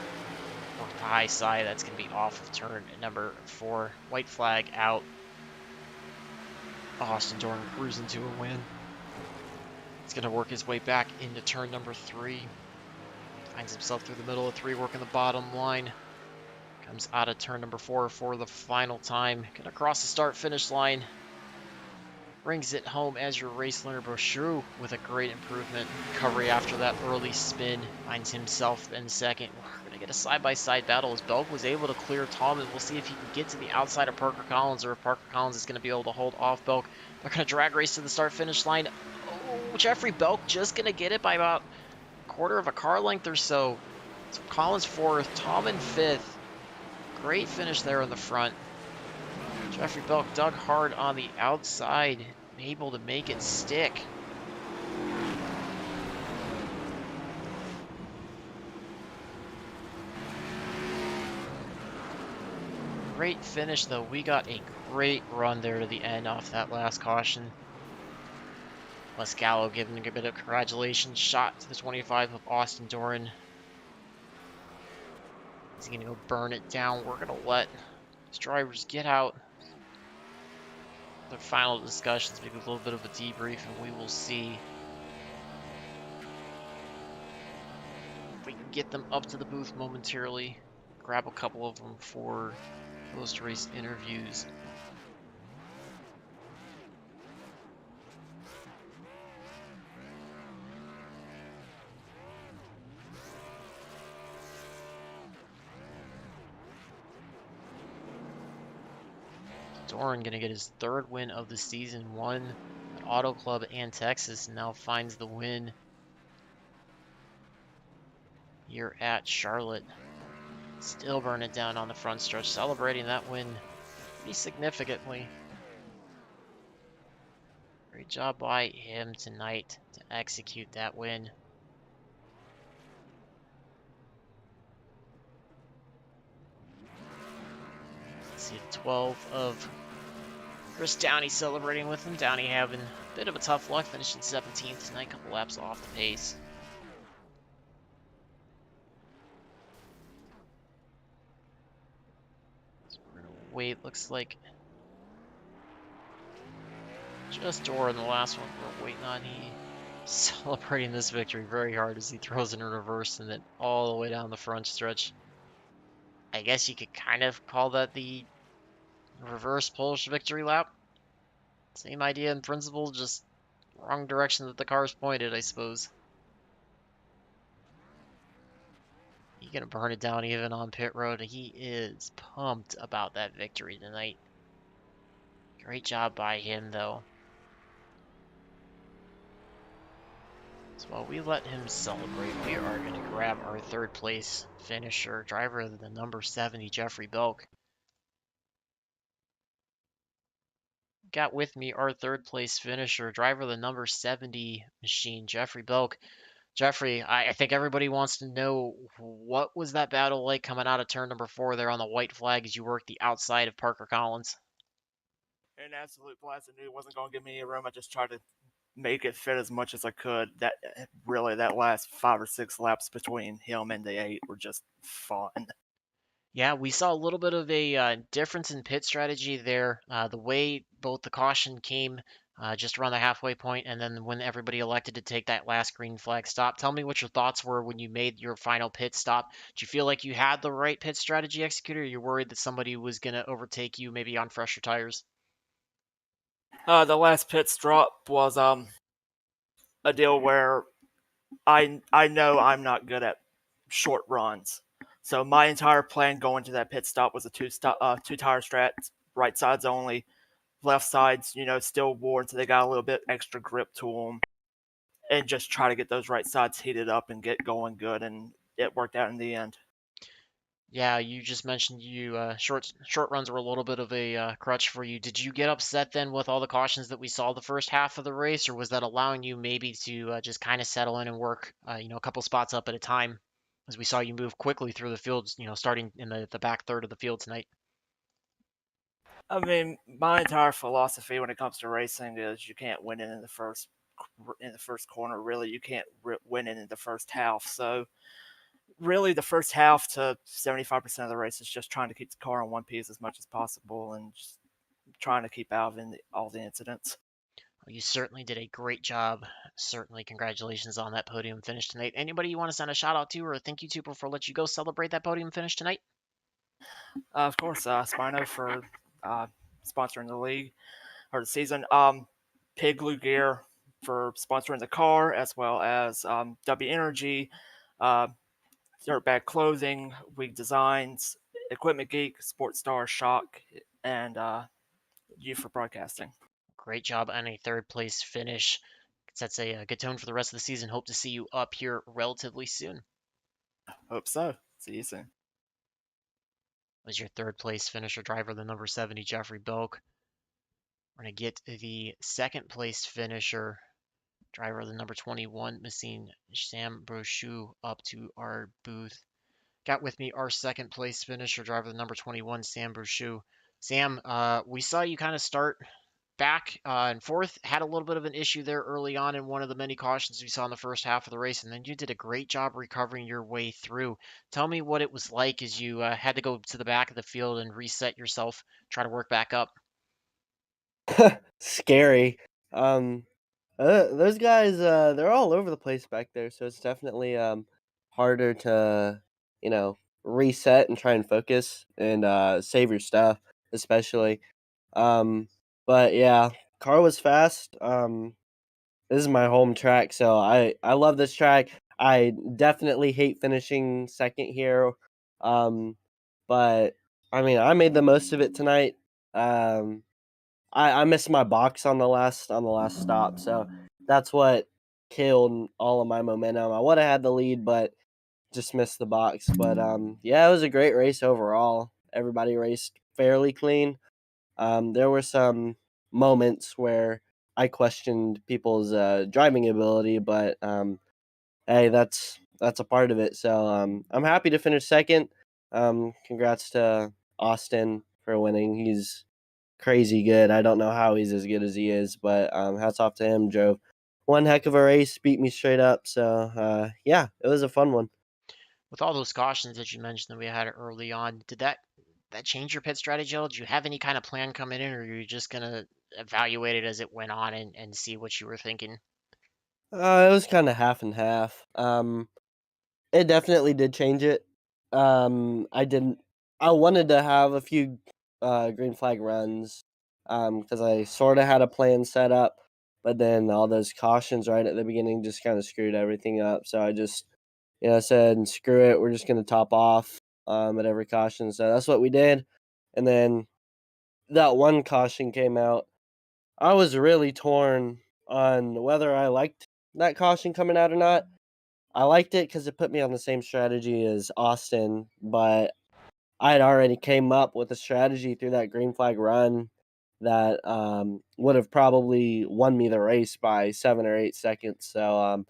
Work the high side, that's going to be off of turn number 4. White flag out. Austin Doran cruising to a win. He's going to work his way back into turn number 3. Finds himself through the middle of 3, working the bottom line. Comes out of turn number 4 for the final time. Going to cross the start-finish line. Brings it home as your race leader, Bouchou, with a great improvement. Recovery after that early spin. Finds himself in 2nd. We're going to get a side-by-side battle as Belk was able to clear Tallman. We'll see if he can get to the outside of Parker Collins or if Parker Collins is going to be able to hold off Belk. They're going to drag race to the start-finish line. Oh, Jeffrey Belk just going to get it by about a 1/4 of a car length or so. So Collins 4th, Tallman 5th. Great finish there in the front. Jeffrey Belk dug hard on the outside, able to make it stick. Great finish, though. We got a great run there to the end off that last caution. Les Gallo giving a bit of congratulations. Shot to the 25 of Austin Doran. He's going to go burn it down. We're going to let his drivers get out. Their final discussions, maybe a little bit of a debrief, and we will see if we can get them up to the booth momentarily. Grab a couple of them for post-race interviews. Doran going to get his 3rd win of the season, won at Auto Club and Texas, and now finds the win here at Charlotte. Still burning it down on the front stretch, celebrating that win pretty significantly. Great job by him tonight to execute that win. see the 12 of Chris Downey celebrating with him. Downey having a bit of a tough luck, finishing 17th tonight, a couple laps off the pace. So we're going to wait, looks like just Dorr in the last one we're waiting on. He celebrating this victory very hard as he throws in a reverse and then all the way down the front stretch. I guess you could kind of call that the reverse Polish victory lap. Same idea in principle, just wrong direction that the car's pointed, I suppose. He's gonna burn it down even on pit road. He is pumped about that victory tonight. Great job by him, though. So while we let him celebrate, we are going to grab our third place finisher, driver of the number 70, Jeffrey Belk. Got with me our third place finisher, driver of the number 70 machine, Jeffrey Belk. Jeffrey, I think everybody wants to know, what was that battle like coming out of turn number 4 there on the white flag as you worked the outside of Parker Collins? An absolute blast. I knew it wasn't going to give me any room. I just tried to make it fit as much as I could. That last 5 or 6 laps between him and the 8 were just fun. Yeah, we saw a little bit of a difference in pit strategy there. The way both the caution came just around the halfway point, and then when everybody elected to take that last green flag stop. Tell me what your thoughts were when you made your final pit stop. Did you feel like you had the right pit strategy executed, or you're worried that somebody was going to overtake you maybe on fresher tires? The last pit stop was a deal where I know I'm not good at short runs. So my entire plan going to that pit stop was a two tire strat, right sides only, left sides, still worn, so they got a little bit extra grip to them, and just try to get those right sides heated up and get going good, and it worked out in the end. Yeah, you just mentioned you short runs were a little bit of a crutch for you. Did you get upset then with all the cautions that we saw the first half of the race, or was that allowing you maybe to just kind of settle in and work, a couple spots up at a time, as we saw you move quickly through the fields, starting in the back third of the field tonight? I mean, my entire philosophy when it comes to racing is you can't win it in the first corner. Really, you can't win it in the first half. So really the first half to 75% of the race is just trying to keep the car on one piece as much as possible and just trying to keep out of all the incidents. Well, you certainly did a great job. Certainly, congratulations on that podium finish tonight. Anybody you want to send a shout out to or a thank you to before I let you go celebrate that podium finish tonight? Of course, Spino for uh, sponsoring the league or the season. Pig Glue Gear for sponsoring the car, as well as W Energy, uh, Dirtbag Clothing, Weak Designs, Equipment Geek, Sports Star, Shock, and you for broadcasting. Great job on a third place finish. Sets a good tone for the rest of the season. Hope to see you up here relatively soon. Hope so. See you soon. Was your third place finisher, driver, the number 70, Jeffrey Belk. We're going to get the second place finisher, driver, the number 21, Messine Sam Brochu, up to our booth. Got with me our second place finisher, driver, the number 21, Sam Brochu. Sam, we saw you kind of start back and forth. Had a little bit of an issue there early on in one of the many cautions we saw in the first half of the race, and then you did a great job recovering your way through. Tell me what it was like as you had to go to the back of the field and reset yourself, try to work back up. Scary. Um, those guys, they're all over the place back there, so it's definitely harder to, reset and try and focus and save your stuff, especially. Um, but yeah, car was fast. This is my home track, so I love this track. I definitely hate finishing second here. Um, but I mean, I made the most of it tonight. Um, I missed my box on the last stop, so that's what killed all of my momentum. I would have had the lead, but just missed the box. But yeah, it was a great race overall. Everybody raced fairly clean. There were some moments where I questioned people's driving ability, but hey, that's a part of it. So I'm happy to finish second. Congrats to Austin for winning. He's crazy good. I don't know how he's as good as he is, but hats off to him. Drove one heck of a race, beat me straight up. So yeah, it was a fun one. With all those cautions that you mentioned that we had early on, did that change your pit strategy at all? Did you have any kind of plan coming in, or are you just gonna evaluate it as it went on and see what you were thinking? It was kind of half and half. It definitely did change it. I didn't. I wanted to have a few green flag runs because I sort of had a plan set up, but then all those cautions right at the beginning just kind of screwed everything up. So I just, said, screw it. We're just gonna top off at every caution. So that's what we did, and then that one caution came out. I was really torn on whether I liked that caution coming out or not. I liked it because it put me on the same strategy as Austin, but I had already came up with a strategy through that green flag run that would have probably won me the race by 7 or 8 seconds. So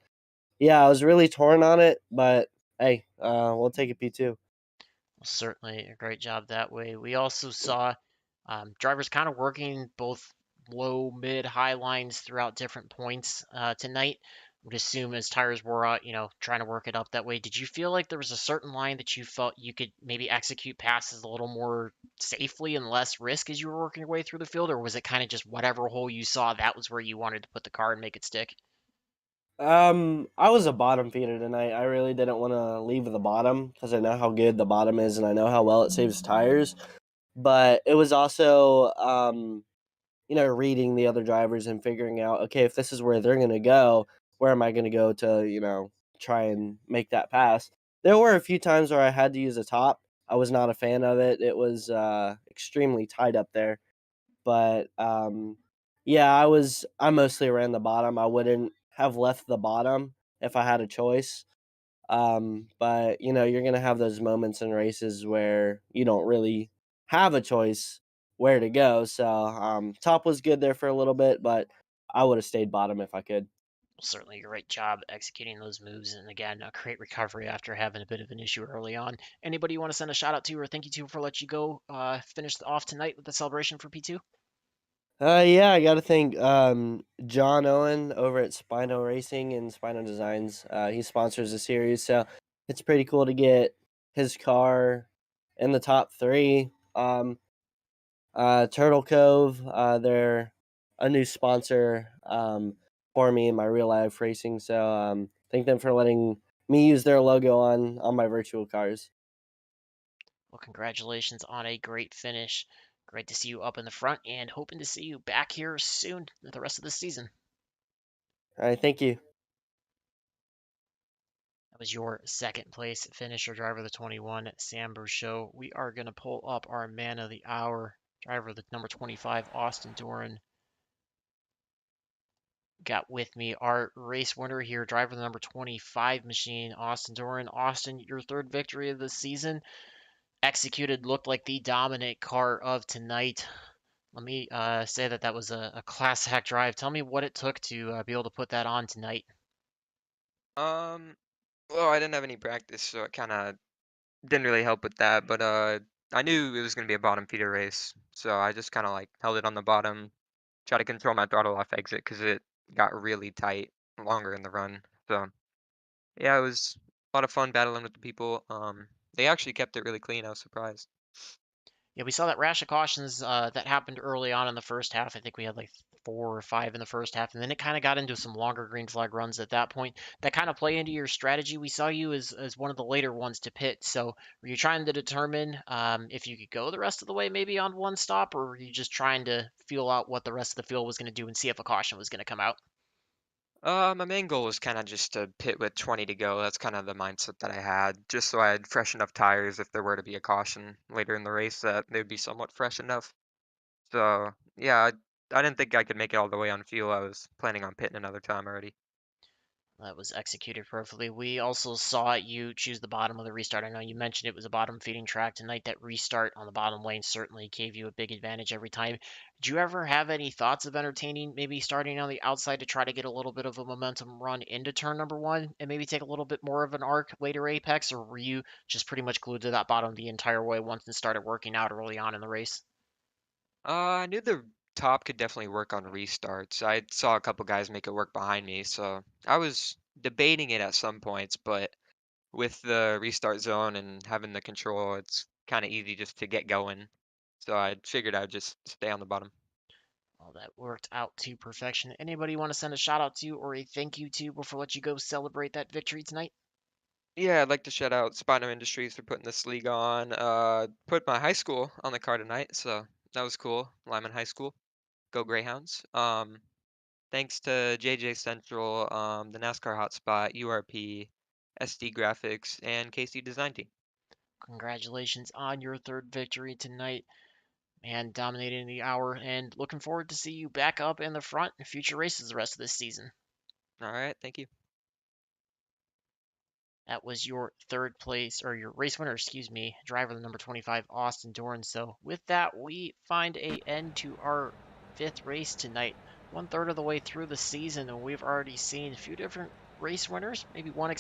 yeah, I was really torn on it, but hey, we'll take a P2. Well, certainly a great job that way. We also saw drivers kind of working both low, mid, high lines throughout different points tonight. Would assume as tires wore out, trying to work it up that way. Did you feel like there was a certain line that you felt you could maybe execute passes a little more safely and less risk as you were working your way through the field, or was it kind of just whatever hole you saw, that was where you wanted to put the car and make it stick? I was a bottom feeder tonight. I really didn't want to leave the bottom because I know how good the bottom is and I know how well it saves tires. But it was also, reading the other drivers and figuring out, okay, if this is where they're going to go, where am I going to go to, try and make that pass? There were a few times where I had to use a top. I was not a fan of it. It was extremely tight up there. But yeah, I mostly ran the bottom. I wouldn't have left the bottom if I had a choice. But you're gonna have those moments in races where you don't really have a choice where to go. So top was good there for a little bit, but I would have stayed bottom if I could. Well, certainly a great job executing those moves, and again, a great recovery after having a bit of an issue early on. Anybody you want to send a shout out to or thank you to for let you go finish off tonight with the celebration for P2? Yeah, I got to thank John Owen over at Spino Racing and Spino Designs. He sponsors the series, so it's pretty cool to get his car in the top three. Turtle Cove, they're a new sponsor for me in my real life racing, so thank them for letting me use their logo on my virtual cars. Well, congratulations on a great finish. Great to see you up in the front and hoping to see you back here soon the rest of the season. All right, thank you. That was your second place finisher, driver of the 21, Sam Show. We are going to pull up our man of the hour, driver of the number 25, Austin Doran. Got with me our race winner here, driver of the number 25 machine, Austin Doran. Austin, your third victory of the season. Executed, looked like the dominant car of tonight. Let me say that was a class act drive. Tell me what it took to be able to put that on tonight. Um, well, I didn't have any practice, so it kind of didn't really help with that. But I knew it was gonna be a bottom feeder race, so I just kind of like held it on the bottom, try to control my throttle off exit because it got really tight longer in the run. So yeah, it was a lot of fun battling with the people. They actually kept it really clean. I was surprised. Yeah, we saw that rash of cautions that happened early on in the first half. I think we had like 4 or 5 in the first half, and then it kind of got into some longer green flag runs at that point. That kind of play into your strategy. We saw you as one of the later ones to pit. So were you trying to determine if you could go the rest of the way maybe on one stop, or were you just trying to feel out what the rest of the field was going to do and see if a caution was going to come out? My main goal was kind of just to pit with 20 to go. That's kind of the mindset that I had, just so I had fresh enough tires if there were to be a caution later in the race that they would be somewhat fresh enough. So yeah, I didn't think I could make it all the way on fuel. I was planning on pitting another time already. That was executed perfectly. We also saw you choose the bottom of the restart. I know you mentioned it was a bottom feeding track tonight. That restart on the bottom lane certainly gave you a big advantage every time. Did you ever have any thoughts of entertaining maybe starting on the outside to try to get a little bit of a momentum run into turn number 1 and maybe take a little bit more of an arc later apex, or were you just pretty much glued to that bottom the entire way once it started working out early on in the race? I knew the top could definitely work on restarts. I saw a couple guys make it work behind me, so I was debating it at some points, but with the restart zone and having the control, it's kind of easy just to get going. So I figured I'd just stay on the bottom. Well, that worked out to perfection. Anybody want to send a shout out to or a thank you to before I let you go celebrate that victory tonight? Yeah, I'd like to shout out Spino Industries for putting this league on. Put my high school on the card tonight, so that was cool. Lyman High School, go Greyhounds. Thanks to JJ Central, the NASCAR Hotspot, URP, SD Graphics, and KC Design Team. Congratulations on your third victory tonight. Man, dominating the hour, and looking forward to see you back up in the front in future races the rest of this season. All right, thank you. That was your third place, or your race winner, excuse me, driver the number 25, Austin Dorn. So with that, we find a end to our 5th race tonight. 1/3 of the way through the season, and we've already seen a few different race winners, maybe one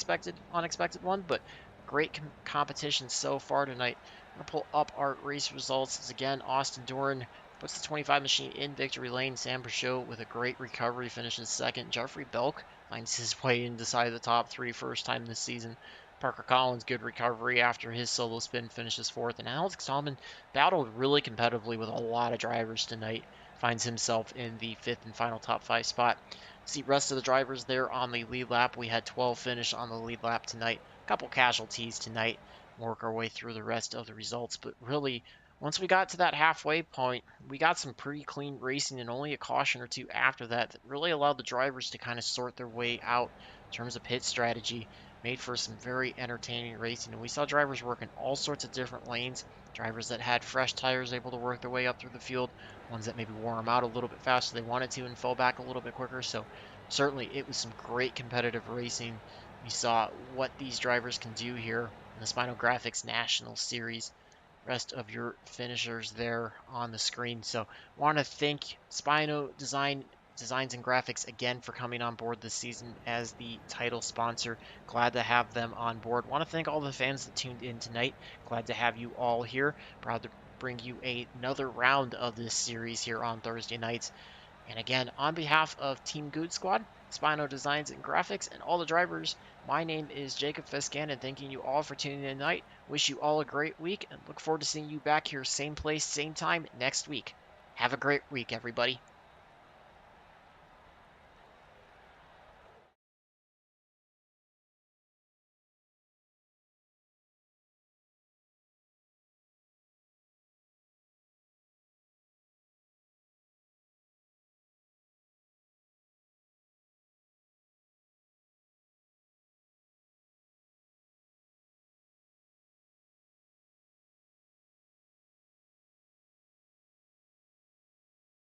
unexpected one, but great competition so far tonight. I'm gonna pull up our race results. As again, Austin Dorn puts the 25 machine in victory lane. Sam Peugeot with a great recovery finishes second. Jeffrey Belk finds his way inside the top 3 first time this season. Parker Collins, good recovery after his solo spin, finishes 4th. And Alex Tallman battled really competitively with a lot of drivers tonight. Finds himself in the 5th and final top 5 spot. See rest of the drivers there on the lead lap. We had 12 finish on the lead lap tonight. A couple casualties tonight. Work our way through the rest of the results. But really, once we got to that halfway point, we got some pretty clean racing and only a caution or two after that really allowed the drivers to kind of sort their way out in terms of pit strategy. Made for some very entertaining racing, and we saw drivers working all sorts of different lanes. Drivers that had fresh tires able to work their way up through the field, ones that maybe wore them out a little bit faster than they wanted to and fell back a little bit quicker. So certainly it was some great competitive racing. We saw what these drivers can do here in the Spino Graphics National Series. Rest of your finishers there on the screen. So want to thank Spino Designs and Graphics again for coming on board this season as the title sponsor. Glad to have them on board. Want to thank all the fans that tuned in tonight. Glad to have you all here. Proud to bring you another round of this series here on Thursday nights. And again, on behalf of Team Good Squad, Spino Designs and Graphics, and all the drivers, my name is Jacob Fiskan, and thanking you all for tuning in tonight. Wish you all a great week, and look forward to seeing you back here same place, same time next week. Have a great week, everybody.